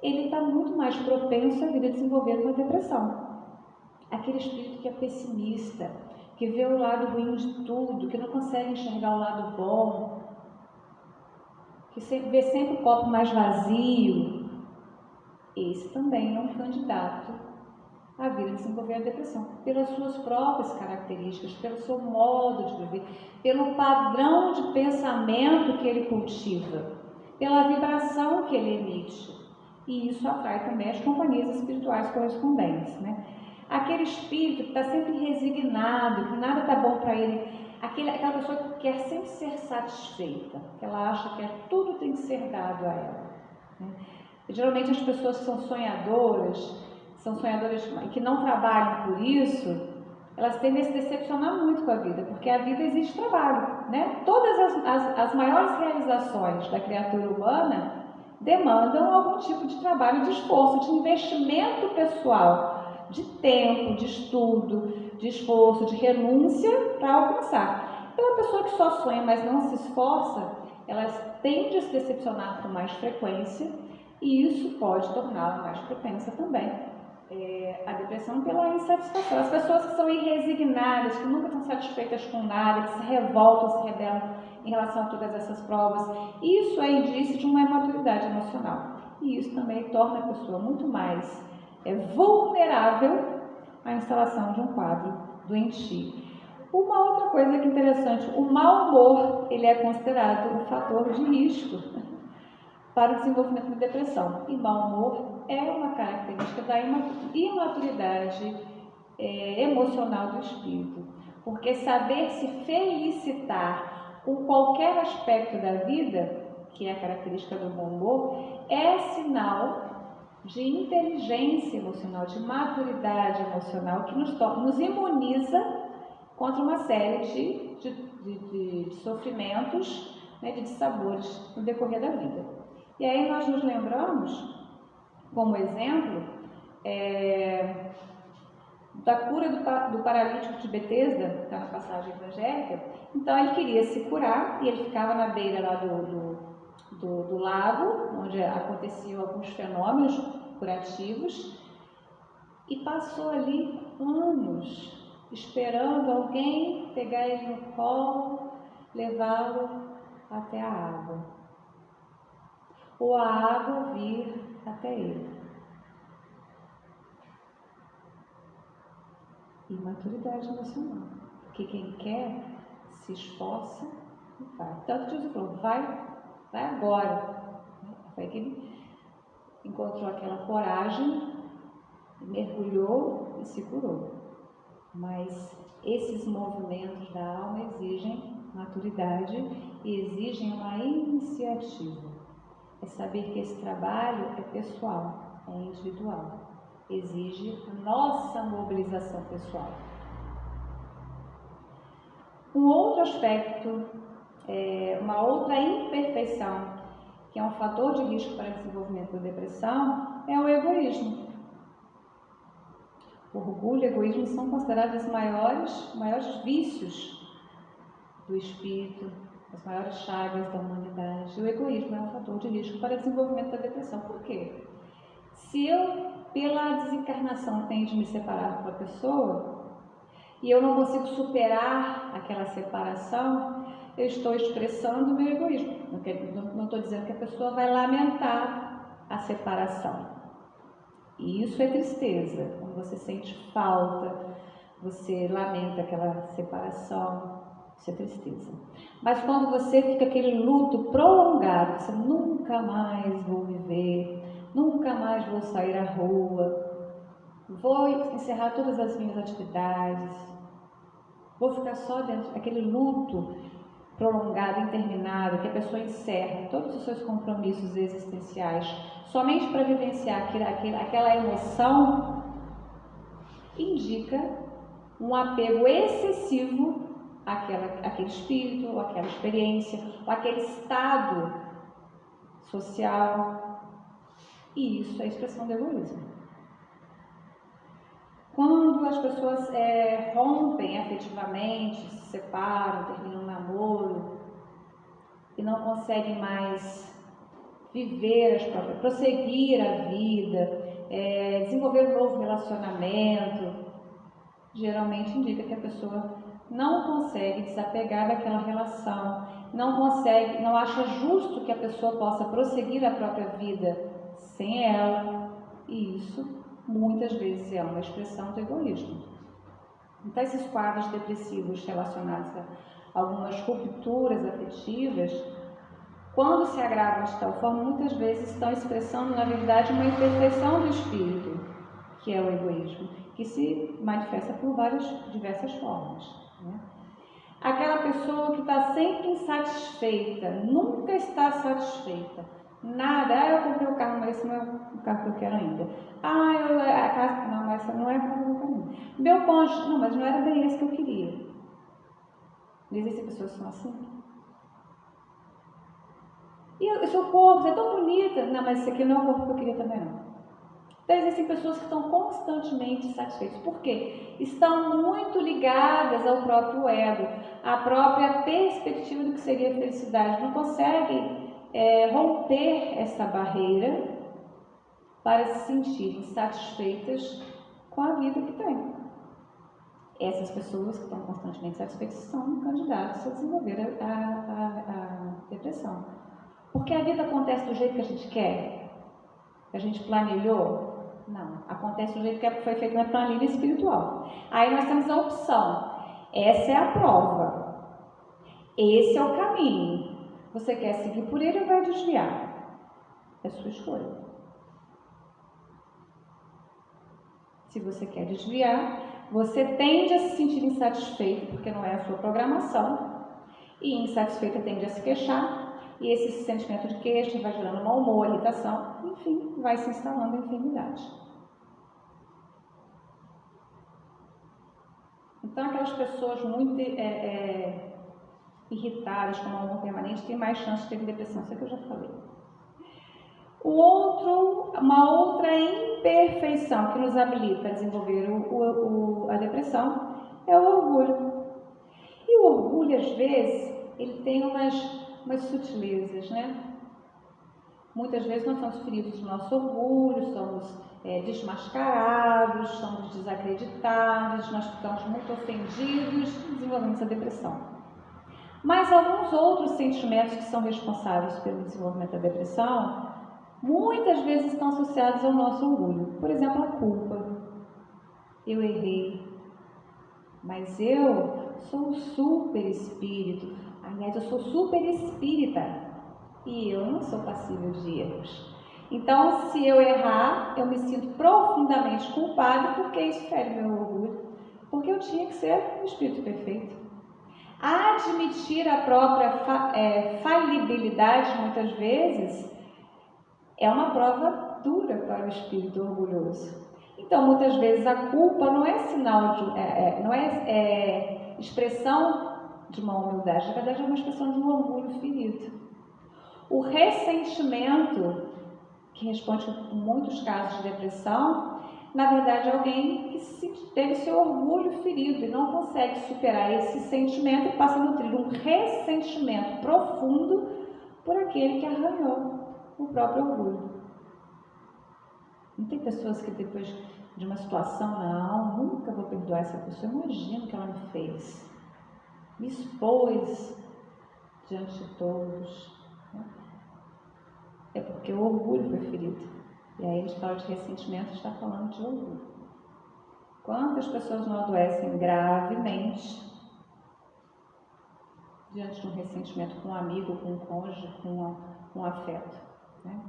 ele está muito mais propenso a vir a desenvolver uma depressão. Aquele espírito que é pessimista, que vê o lado ruim de tudo, que não consegue enxergar o lado bom, que vê sempre o copo mais vazio, esse também é um candidato a vir a desenvolver a depressão, pelas suas próprias características, pelo seu modo de viver, pelo padrão de pensamento que ele cultiva, pela vibração que ele emite. E isso atrai também as companhias espirituais correspondentes, né? Aquele espírito que está sempre resignado, que nada está bom para ele, aquela pessoa que quer sempre ser satisfeita, que ela acha que tudo tem que ser dado a ela, né? E, geralmente as pessoas que são sonhadoras e que não trabalham por isso, elas tendem a se decepcionar muito com a vida, porque a vida exige trabalho, né? Todas as maiores realizações da criatura humana demandam algum tipo de trabalho, de esforço, de investimento pessoal, de tempo, de estudo, de esforço, de renúncia para alcançar. Então, a pessoa que só sonha, mas não se esforça, elas tendem a se decepcionar com mais frequência, e isso pode torná-la mais propensa também a depressão pela insatisfação. As pessoas que são irresignadas, que nunca estão satisfeitas com nada, que se revoltam, se rebelam em relação a todas essas provas, isso é indício de uma imaturidade emocional. E isso também torna a pessoa muito mais vulnerável à instalação de um quadro doentio. Uma outra coisa que é interessante, o mau humor, ele é considerado um fator de risco para o desenvolvimento da depressão. E mau humor é uma característica da imaturidade emocional do espírito, porque saber se felicitar com qualquer aspecto da vida, que é a característica do bom humor, é sinal de inteligência emocional, de maturidade emocional, que nos imuniza contra uma série de sofrimentos, né, de dissabores no decorrer da vida. E aí nós nos lembramos, como exemplo, da cura do paralítico de Betesda, que está na passagem evangélica. Então ele queria se curar e ele ficava na beira lá do lago, onde aconteciam alguns fenômenos curativos, e passou ali anos esperando alguém pegar ele no colo, levá-lo até a água, ou a água vir até ele. Imaturidade emocional, porque quem quer se esforça e vai. Tanto que Jesus falou, vai agora. Foi que ele encontrou aquela coragem, mergulhou e se curou. Mas esses movimentos da alma exigem maturidade e exigem uma iniciativa. É saber que esse trabalho é pessoal, é individual. Exige a nossa mobilização pessoal. Um outro aspecto, uma outra imperfeição, que é um fator de risco para o desenvolvimento da depressão, é o egoísmo. O orgulho e o egoísmo são considerados os maiores vícios do espírito, as maiores chagas da humanidade. O egoísmo é um fator de risco para o desenvolvimento da depressão. Por quê? Se eu, pela desencarnação, tenho de me separar de uma pessoa e eu não consigo superar aquela separação, eu estou expressando o meu egoísmo. Não estou dizendo que a pessoa vai lamentar a separação. E isso é tristeza. Quando você sente falta, você lamenta aquela separação, isso é tristeza. Mas quando você fica aquele luto prolongado, você nunca mais vou viver, nunca mais vou sair à rua, vou encerrar todas as minhas atividades, vou ficar só dentro daquele luto prolongado, interminável, que a pessoa encerra todos os seus compromissos existenciais somente para vivenciar aquela emoção, indica um apego excessivo àquele espírito, ou àquela experiência, ou àquele estado social. E isso é a expressão do egoísmo. Quando as pessoas rompem afetivamente, se separam, terminam um namoro e não conseguem mais viver as próprias, prosseguir a vida, desenvolver um novo relacionamento, geralmente indica que a pessoa não consegue desapegar daquela relação, não acha justo que a pessoa possa prosseguir a própria vida sem ela, e isso muitas vezes é uma expressão do egoísmo. Então, esses quadros depressivos relacionados a algumas rupturas afetivas, quando se agravam de tal forma, muitas vezes estão expressando, na verdade, uma imperfeição do espírito, que é o egoísmo, que se manifesta por diversas formas, né? Aquela pessoa que está sempre insatisfeita, nunca está satisfeita, nada, eu comprei o carro, mas esse não é o carro que eu quero ainda. A casa, não, mas essa não é a casa que eu quero ainda. Meu cônjuge, não, mas não era bem esse que eu queria. Não existem pessoas que são assim? E o seu corpo, você é tão bonita, não, mas esse aqui não é o corpo que eu queria também não. Então, existem pessoas que estão constantemente insatisfeitas. Por quê? Estão muito ligadas ao próprio ego, à própria perspectiva do que seria a felicidade. Não conseguem romper essa barreira para se sentirem satisfeitas com a vida que têm. Essas pessoas que estão constantemente satisfeitas são candidatas a desenvolver a depressão. Porque a vida acontece do jeito que a gente quer, que a gente planilhou. Não, acontece do jeito que foi feito na planilha espiritual. Aí nós temos a opção. Essa é a prova. Esse é o caminho. Você quer seguir por ele ou vai desviar? É sua escolha. Se você quer desviar, você tende a se sentir insatisfeito, porque não é a sua programação. E insatisfeita tende a se queixar. E esse sentimento de queixa vai gerando mau humor, irritação, enfim, vai se instalando a enfermidade. Então, aquelas pessoas muito irritadas com o mau humor permanente têm mais chance de ter depressão, isso é que eu já falei. Uma outra imperfeição que nos habilita a desenvolver a depressão é o orgulho. E o orgulho, às vezes, ele tem umas sutilezas, né? Muitas vezes nós somos feridos do nosso orgulho, somos desmascarados, somos desacreditados, nós ficamos muito ofendidos, desenvolvemos a depressão. Mas alguns outros sentimentos que são responsáveis pelo desenvolvimento da depressão, muitas vezes estão associados ao nosso orgulho. Por exemplo, a culpa. Eu errei, mas eu sou um super espírito. Aliás, eu sou super espírita e eu não sou passível de erros. Então, se eu errar, eu me sinto profundamente culpado porque isso fere meu orgulho, porque eu tinha que ser um espírito perfeito. Admitir a própria falibilidade, muitas vezes, é uma prova dura para o espírito orgulhoso. Então, muitas vezes, a culpa não é sinal não é expressão de uma humildade, na verdade é uma expressão de um orgulho ferido. O ressentimento, que responde a muitos casos de depressão, na verdade é alguém que teve seu orgulho ferido e não consegue superar esse sentimento e passa a nutrir um ressentimento profundo por aquele que arranhou o próprio orgulho. Não tem pessoas que depois de uma situação, não, nunca vou perdoar essa pessoa, imagino o que ela me fez. Me expôs diante de todos. É porque o orgulho foi ferido. E aí a gente fala de ressentimento, está falando de orgulho. Quantas pessoas não adoecem gravemente diante de um ressentimento com um amigo, com um cônjuge, com um afeto, né?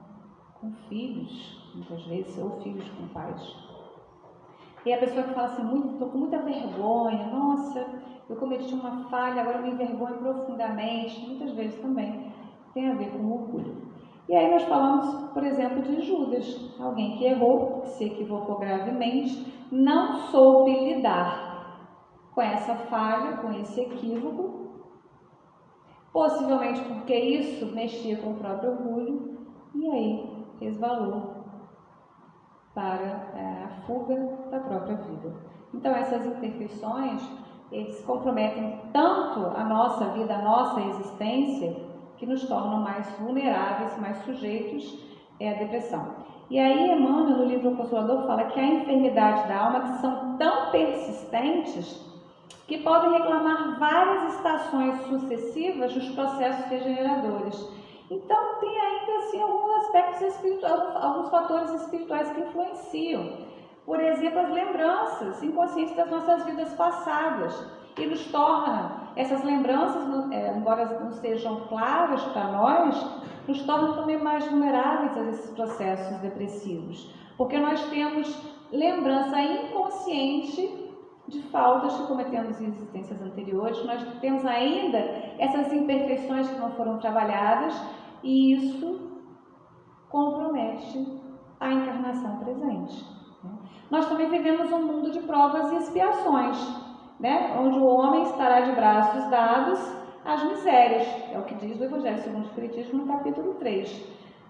Com filhos, muitas vezes, ou filhos com pais. E a pessoa que fala assim, estou com muita vergonha, nossa, eu cometi uma falha, agora eu me envergonho profundamente, muitas vezes também tem a ver com o orgulho. E aí nós falamos, por exemplo, de Judas, alguém que errou, que se equivocou gravemente, não soube lidar com essa falha, com esse equívoco, possivelmente porque isso mexia com o próprio orgulho, e aí resvalou para a fuga da própria vida. Então essas imperfeições, eles comprometem tanto a nossa vida, a nossa existência, que nos tornam mais vulneráveis, mais sujeitos à depressão. E aí Emmanuel, no livro O Consolador, fala que há enfermidades da alma que são tão persistentes que podem reclamar várias estações sucessivas dos processos regeneradores. Então tem ainda assim alguns aspectos espirituais, alguns fatores espirituais que influenciam. Por exemplo, as lembranças inconscientes das nossas vidas passadas, e nos torna, essas lembranças, embora não sejam claras para nós, nos tornam também mais vulneráveis a esses processos depressivos, porque nós temos lembrança inconsciente de faltas que cometemos em existências anteriores, nós temos ainda essas imperfeições que não foram trabalhadas, e isso compromete a encarnação presente. Nós também vivemos um mundo de provas e expiações, onde o homem estará de braços dados às misérias, é o que diz o Evangelho segundo o Espiritismo no capítulo 3.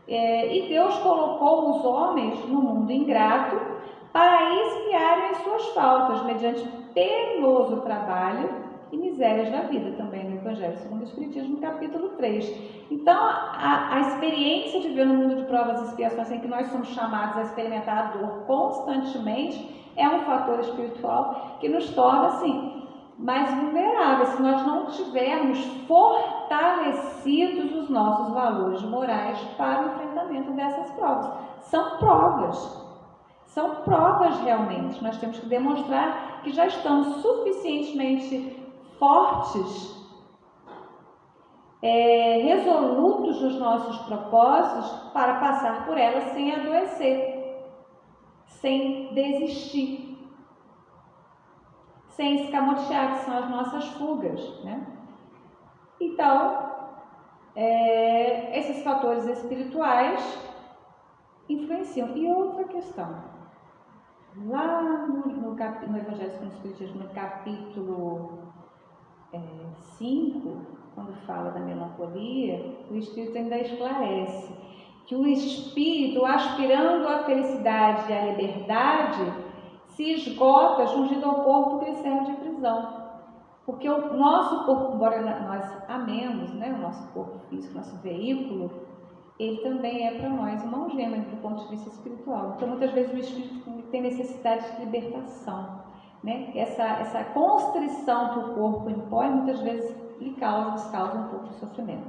E Deus colocou os homens no mundo ingrato para expiarem as suas faltas, mediante penoso trabalho e misérias da vida, também no Evangelho segundo o Espiritismo, no capítulo 3. Então, a experiência de ver no mundo de provas e expiações, em que nós somos chamados a experimentar a dor constantemente, é um fator espiritual que nos torna, assim, mais vulneráveis, se nós não tivermos fortalecidos os nossos valores morais para o enfrentamento dessas provas. São provas realmente. Nós temos que demonstrar que já estamos suficientemente fortes, resolutos nos nossos propósitos para passar por elas sem adoecer, sem desistir, sem escamotear, que são as nossas fugas, Então, esses fatores espirituais influenciam. E outra questão, lá no Evangelho segundo o Espiritismo, no capítulo 5, quando fala da melancolia, o Espírito ainda esclarece que o espírito, aspirando à felicidade e à liberdade, se esgota jungido ao corpo que lhe serve de prisão. Porque o nosso corpo, embora nós amemos, o nosso corpo físico, nosso veículo, ele também é para nós uma algema do ponto de vista espiritual. Então, muitas vezes o espírito tem necessidade de libertação, Essa constrição que o corpo impõe, muitas vezes nos causa um pouco de sofrimento.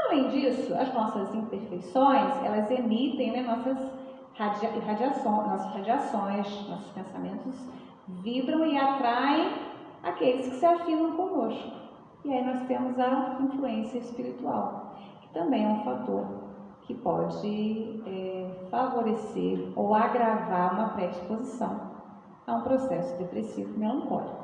Além disso, as nossas imperfeições, elas emitem nossas radiações, nossos pensamentos vibram e atraem aqueles que se afinam conosco. E aí nós temos a influência espiritual, que também é um fator que pode favorecer ou agravar uma predisposição a um processo depressivo melancólico.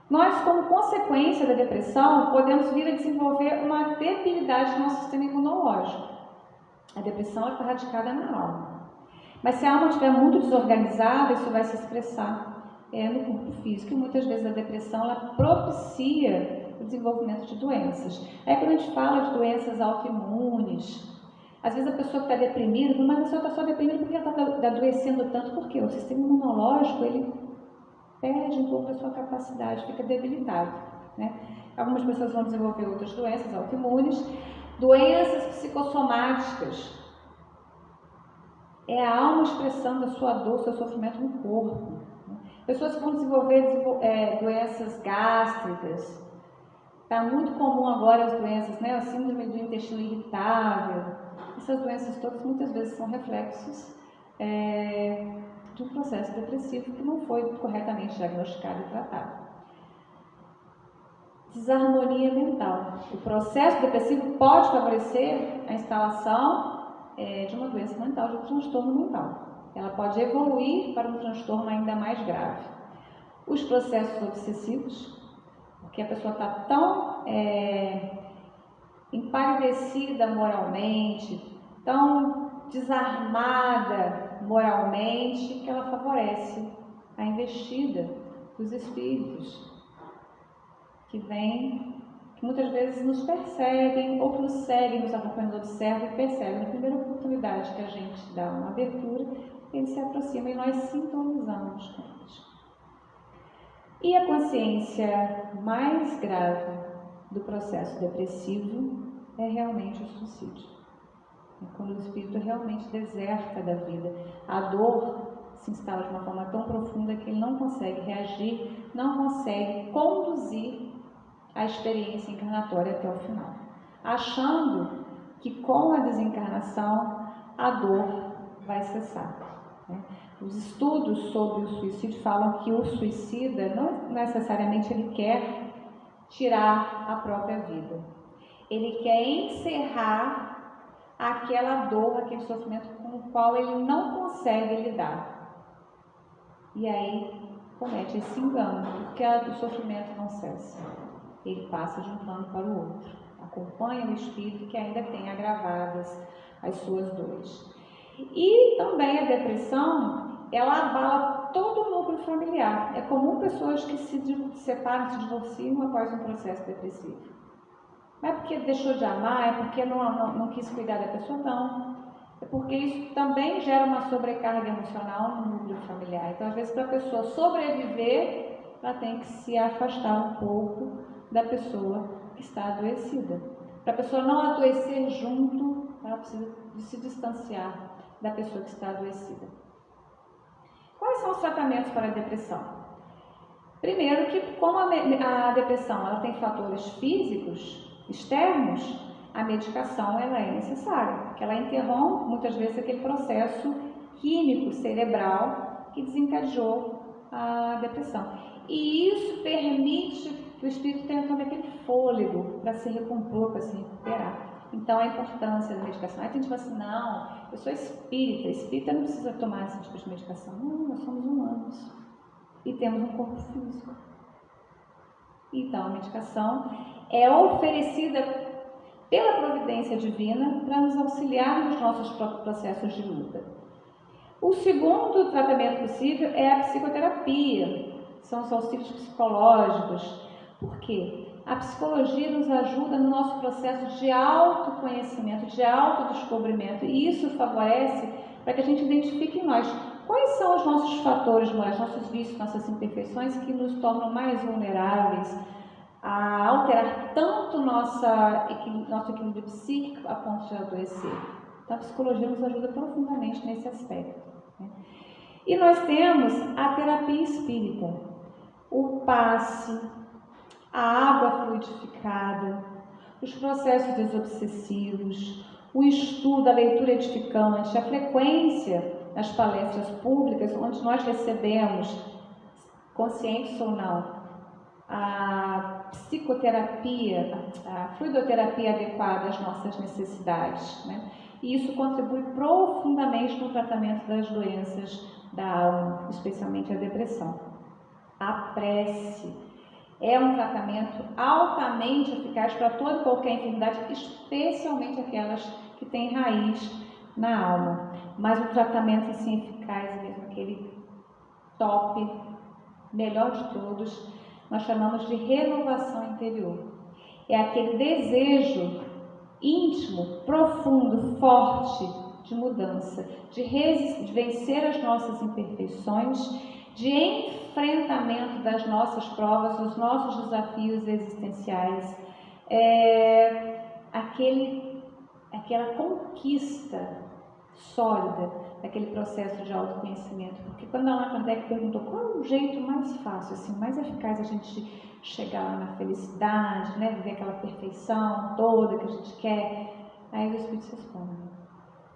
Nós, como consequência da depressão, podemos vir a desenvolver uma debilidade do nosso sistema imunológico. A depressão está radicada na alma. Mas se a alma estiver muito desorganizada, isso vai se expressar no corpo físico. E muitas vezes a depressão ela propicia o desenvolvimento de doenças. Aí quando a gente fala de doenças autoimunes, às vezes a pessoa está deprimida, mas a pessoa está só deprimida porque ela está adoecendo tanto, porque o sistema imunológico, ele perde um pouco a sua capacidade, fica debilitado, Algumas pessoas vão desenvolver outras doenças autoimunes, doenças psicossomáticas. É a alma expressando a sua dor, seu sofrimento no corpo. Pessoas que vão desenvolver doenças gástricas. Está muito comum agora as doenças, a síndrome do intestino irritável. Essas doenças todas muitas vezes são reflexos de um processo depressivo que não foi corretamente diagnosticado e tratado. Desarmonia mental. O processo depressivo pode favorecer a instalação de uma doença mental, de um transtorno mental. Ela pode evoluir para um transtorno ainda mais grave. Os processos obsessivos, porque a pessoa está tão empalidecida moralmente, tão desarmada moralmente, que ela favorece a investida dos espíritos que vêm, que muitas vezes nos perseguem ou que nos seguem, nos acompanham, nos observam e percebem. Na primeira oportunidade que a gente dá uma abertura, eles se aproximam e nós sintonizamos com eles. E a consciência mais grave do processo depressivo é realmente o suicídio. É quando o espírito realmente deserta da vida. A dor se instala de uma forma tão profunda que ele não consegue reagir, não consegue conduzir a experiência encarnatória até o final, achando que com a desencarnação a dor vai cessar, né? Os estudos sobre o suicídio falam que o suicida não necessariamente ele quer tirar a própria vida, ele quer encerrar aquela dor, aquele sofrimento com o qual ele não consegue lidar. E aí comete esse engano, porque o sofrimento não cessa. Ele passa de um plano para o outro, acompanha o espírito que ainda tem agravadas as suas dores. E também a depressão, ela abala todo o núcleo familiar. É comum pessoas que se separam, se divorciam após um processo depressivo. Não é porque deixou de amar, é porque não quis cuidar da pessoa, não. É porque isso também gera uma sobrecarga emocional no núcleo familiar. Então, às vezes, para a pessoa sobreviver, ela tem que se afastar um pouco da pessoa que está adoecida. Para a pessoa não adoecer junto, ela precisa de se distanciar da pessoa que está adoecida. Quais são os tratamentos para a depressão? Primeiro que, como a depressão ela tem fatores físicos externos, a medicação ela é necessária, porque ela interrompe muitas vezes aquele processo químico cerebral que desencadeou a depressão. E isso permite que o espírito tenha todo aquele fôlego para se recompor, para se recuperar. Então, a importância da medicação. Aí a gente fala assim, não, eu sou espírita não precisa tomar esse tipo de medicação. Não, nós somos humanos e temos um corpo físico. Então, a medicação é oferecida pela providência divina para nos auxiliar nos nossos próprios processos de luta. O segundo tratamento possível é a psicoterapia, são os auxílios psicológicos. Por quê? A psicologia nos ajuda no nosso processo de autoconhecimento, de autodescobrimento, e isso favorece para que a gente identifique em nós quais são os nossos fatores morais, nossos vícios, nossas imperfeições que nos tornam mais vulneráveis a alterar tanto nosso equilíbrio psíquico a ponto de adoecer. Então, a psicologia nos ajuda profundamente nesse aspecto, né? E nós temos a terapia espírita, o passe, a água fluidificada, os processos desobsessivos, o estudo, a leitura edificante, a frequência nas palestras públicas, onde nós recebemos, conscientes ou não, a psicoterapia, a fluidoterapia adequada às nossas necessidades, né? E isso contribui profundamente no tratamento das doenças da alma, especialmente a depressão. A prece é um tratamento altamente eficaz para toda e qualquer enfermidade, especialmente aquelas que têm raiz na alma. Mas o tratamento assim eficaz mesmo, aquele top, melhor de todos, nós chamamos de renovação interior. É aquele desejo íntimo, profundo, forte de mudança, de vencer as nossas imperfeições, de enfrentamento das nossas provas, dos nossos desafios existenciais, aquela conquista sólida daquele processo de autoconhecimento. Porque quando a Allan Kardec perguntou qual é o jeito mais fácil, assim, mais eficaz a gente chegar lá na felicidade, né, viver aquela perfeição toda que a gente quer, aí o Espírito responde: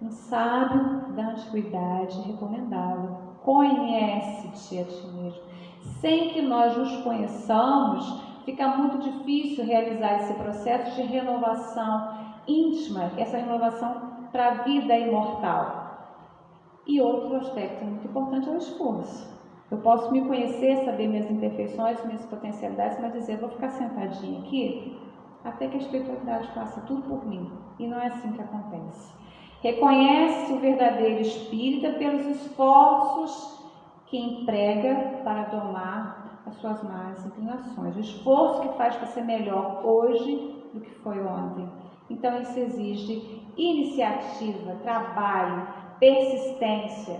um sábio da antiguidade recomendava: conhece-te a ti mesmo. Sem que nós nos conheçamos, fica muito difícil realizar esse processo de renovação íntima, essa renovação para a vida imortal. E outro aspecto muito importante é o esforço. Eu posso me conhecer, saber minhas imperfeições, minhas potencialidades, mas dizer, vou ficar sentadinha aqui até que a espiritualidade faça tudo por mim. E não é assim que acontece. Reconhece o verdadeiro espírita pelos esforços que emprega para domar as suas más inclinações. O esforço que faz para ser melhor hoje do que foi ontem. Então isso exige iniciativa, trabalho, persistência,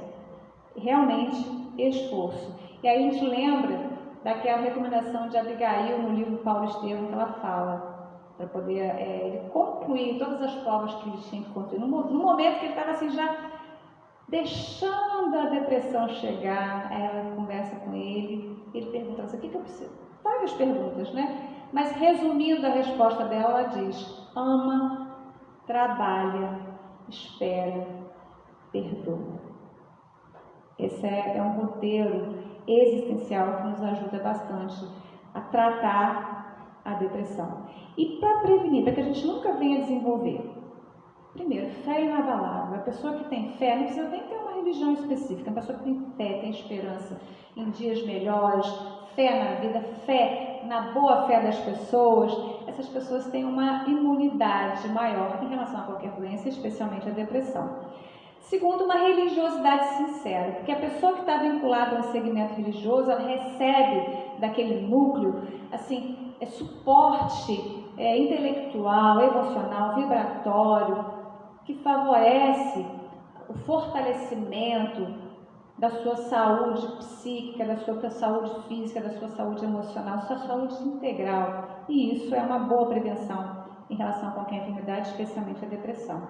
realmente esforço. E aí a gente lembra daquela recomendação de Abigail no livro Paulo Estevam, que ela fala: para poder ele concluir todas as provas que ele tinha que concluir. No momento que ele estava assim, já deixando a depressão chegar, ela conversa com ele pergunta assim, o que eu preciso? Várias perguntas, né? Mas resumindo a resposta dela, ela diz: ama, trabalha, espera, perdoa. Esse é um roteiro existencial que nos ajuda bastante a tratar a depressão. E para prevenir, para que a gente nunca venha desenvolver, primeiro, fé inabalável. A pessoa que tem fé, não precisa nem ter uma religião específica, a pessoa que tem fé, tem esperança em dias melhores, fé na vida, fé na boa fé das pessoas, essas pessoas têm uma imunidade maior em relação a qualquer doença, especialmente a depressão. Segundo, uma religiosidade sincera, porque a pessoa que está vinculada a um segmento religioso, ela recebe daquele núcleo, assim, suporte intelectual, emocional, vibratório, que favorece o fortalecimento da sua saúde psíquica, da sua saúde física, da sua saúde emocional, da sua saúde integral. E isso é uma boa prevenção em relação a qualquer enfermidade, especialmente a depressão.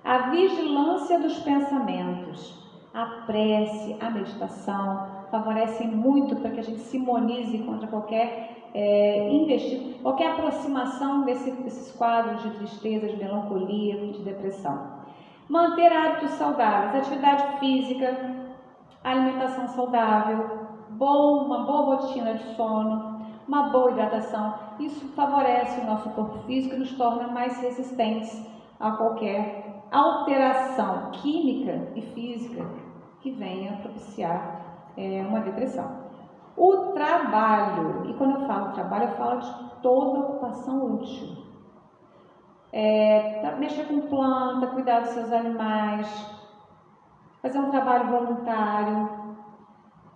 A vigilância dos pensamentos, a prece, a meditação, favorecem muito para que a gente se imunize contra qualquer qualquer aproximação desses quadros de tristeza, de melancolia, de depressão. Manter hábitos saudáveis, atividade física, alimentação saudável, uma boa rotina de sono, uma boa hidratação, isso favorece o nosso corpo físico e nos torna mais resistentes a qualquer alteração química e física que venha propiciar uma depressão. O trabalho, e quando eu falo trabalho, eu falo de toda ocupação útil. Mexer com planta, cuidar dos seus animais, fazer um trabalho voluntário,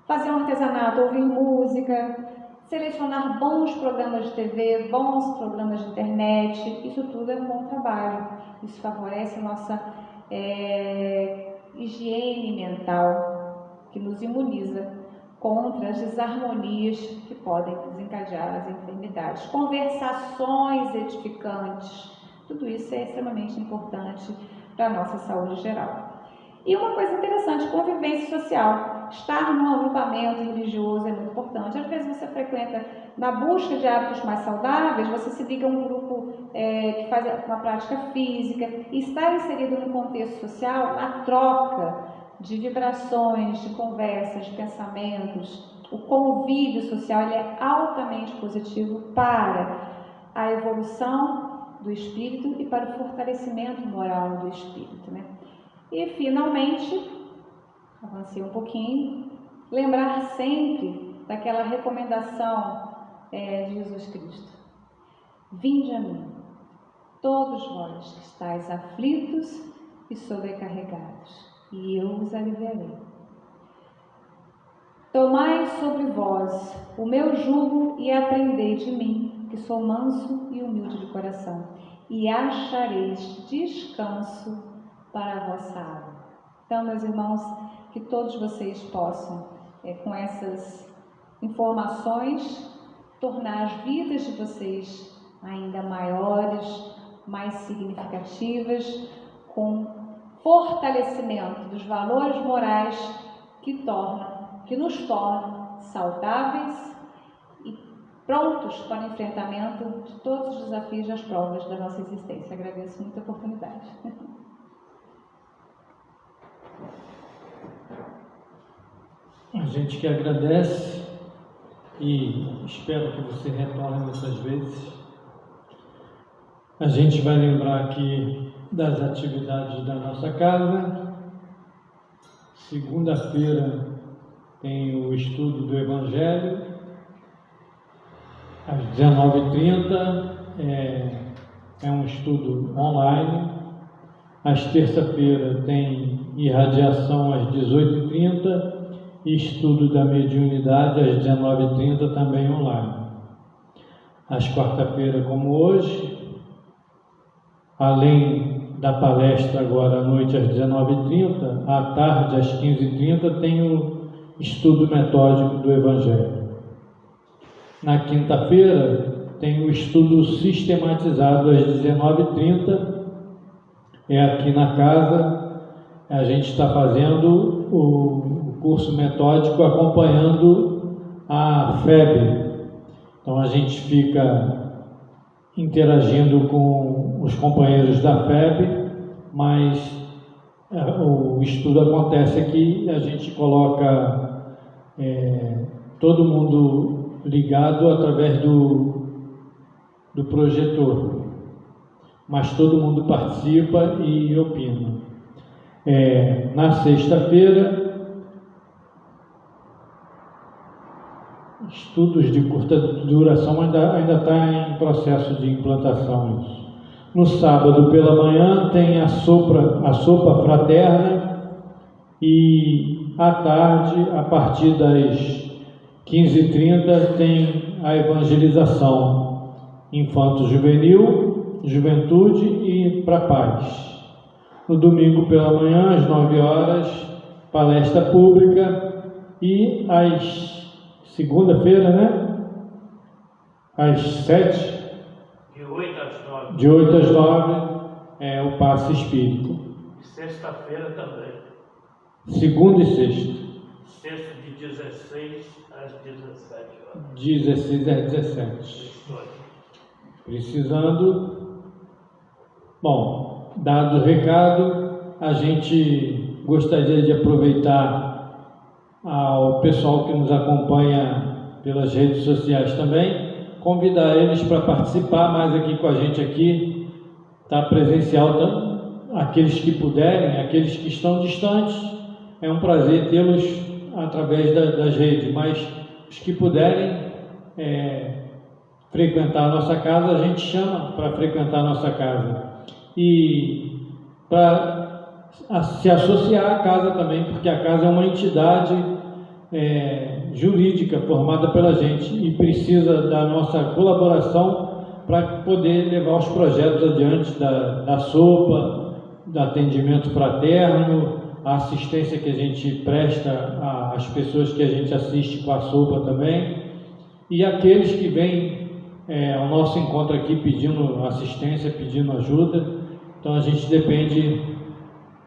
fazer um artesanato, ouvir música, selecionar bons programas de TV, bons programas de internet, isso tudo é um bom trabalho. Isso favorece a nossa higiene mental, que nos imuniza contra as desarmonias que podem desencadear as enfermidades. Conversações edificantes, tudo isso é extremamente importante para a nossa saúde geral. E uma coisa interessante, convivência social. Estar num agrupamento religioso é muito importante. Às vezes você frequenta, na busca de hábitos mais saudáveis, você se liga a um grupo que faz uma prática física, e estar inserido no contexto social, a troca de vibrações, de conversas, de pensamentos, o convívio social, ele é altamente positivo para a evolução do espírito e para o fortalecimento moral do espírito, né? E, finalmente, avancei um pouquinho, lembrar sempre daquela recomendação de Jesus Cristo: vinde a mim, todos vós que estáis aflitos e sobrecarregados, e eu os aliviarei. Tomai sobre vós o meu jugo e aprendei de mim, que sou manso e humilde de coração, e achareis descanso para a vossa alma. Então, meus irmãos, que todos vocês possam, com essas informações, tornar as vidas de vocês ainda maiores, mais significativas, com fortalecimento dos valores morais que nos tornam saudáveis e prontos para o enfrentamento de todos os desafios das provas da nossa existência. Agradeço muito a oportunidade. A gente que agradece e espero que você retorne outras vezes. A gente vai lembrar aqui das atividades da nossa casa. Segunda-feira tem o estudo do Evangelho, às 19h30, é um estudo online. Às terça-feira tem irradiação às 18h30 e estudo da mediunidade às 19h30, também online. Às quarta-feira, como hoje, além da palestra agora à noite às 19h30, à tarde às 15h30 tem o estudo metódico do Evangelho. Na quinta-feira tem o estudo sistematizado às 19h30, aqui na casa. A gente está fazendo o curso metódico acompanhando a FEB. Então a gente fica interagindo com os companheiros da FEB, mas o estudo acontece aqui, a gente coloca todo mundo ligado através do projetor, mas todo mundo participa e opina. Na sexta-feira, estudos de curta duração, ainda está em processo de implantação isso. No sábado pela manhã tem a sopa fraterna, e à tarde, a partir das 15h30, tem a evangelização infanto-juvenil, juventude e para paz. No domingo pela manhã, às 9h, palestra pública, e às segunda-feira, né? Às 7h, de 8 às 9, o passe espírita. Sexta-feira também. Segunda e sexta. Sexta de 16 às 17h. 16 às 17. Precisando. Bom, dado o recado, a gente gostaria de aproveitar ao pessoal que nos acompanha pelas redes sociais também, convidar eles para participar mais aqui com a gente aqui, tá presencial, aqueles que puderem, aqueles que estão distantes, é um prazer tê-los através das redes, mas os que puderem frequentar a nossa casa, a gente chama para frequentar a nossa casa, e para se associar à casa também, porque a casa é uma entidade jurídica formada pela gente e precisa da nossa colaboração para poder levar os projetos adiante da sopa, do atendimento fraterno, a assistência que a gente presta às pessoas que a gente assiste com a sopa também, e aqueles que vêm ao nosso encontro aqui pedindo assistência, pedindo ajuda. Então a gente depende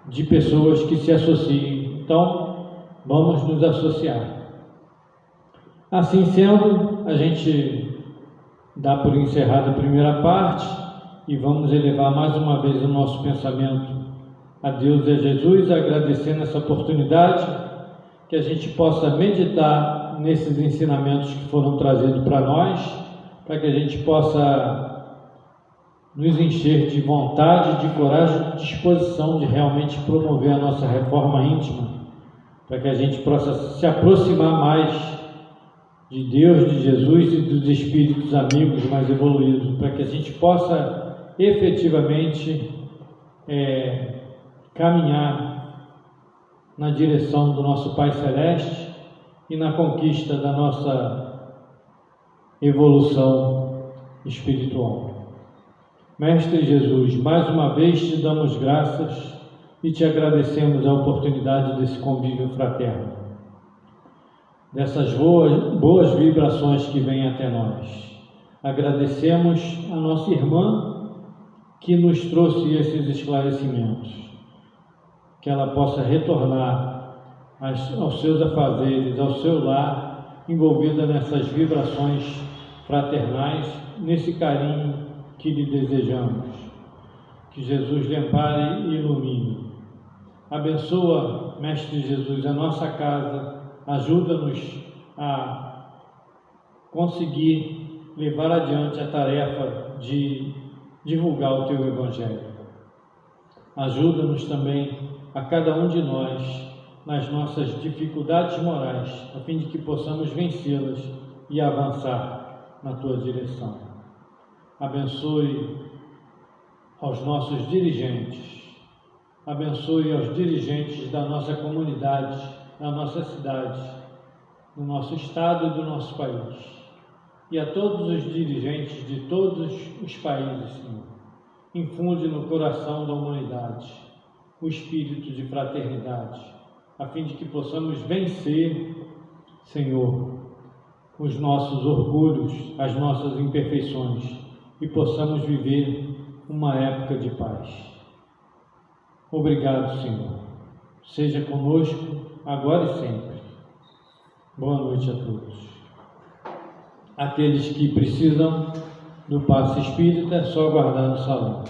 de pessoas que se associem. Então vamos nos associar. Assim sendo, a gente dá por encerrada a primeira parte e vamos elevar mais uma vez o nosso pensamento a Deus e a Jesus, agradecendo essa oportunidade, que a gente possa meditar nesses ensinamentos que foram trazidos para nós, para que a gente possa nos encher de vontade, de coragem, de disposição de realmente promover a nossa reforma íntima, para que a gente possa se aproximar mais de Deus, de Jesus e dos espíritos amigos mais evoluídos, para que a gente possa efetivamente caminhar na direção do nosso Pai Celeste e na conquista da nossa evolução espiritual. Mestre Jesus, mais uma vez te damos graças e te agradecemos a oportunidade desse convívio fraterno, dessas boas vibrações que vêm até nós. Agradecemos a nossa irmã que nos trouxe esses esclarecimentos, que ela possa retornar aos seus afazeres, ao seu lar, envolvida nessas vibrações fraternais, nesse carinho que lhe desejamos. Que Jesus lhe ampare e ilumine. Abençoa, Mestre Jesus, a nossa casa, ajuda-nos a conseguir levar adiante a tarefa de divulgar o Teu Evangelho. Ajuda-nos também a cada um de nós nas nossas dificuldades morais, a fim de que possamos vencê-las e avançar na Tua direção. Abençoe aos nossos dirigentes, abençoe aos dirigentes da nossa comunidade, da nossa cidade, do nosso estado e do nosso país, e a todos os dirigentes de todos os países, Senhor. Infunde no coração da humanidade o espírito de fraternidade, a fim de que possamos vencer, Senhor, os nossos orgulhos, as nossas imperfeições e possamos viver uma época de paz. Obrigado, Senhor. Seja conosco agora e sempre. Boa noite a todos. Aqueles que precisam do passe espírita, é só aguardar no salão.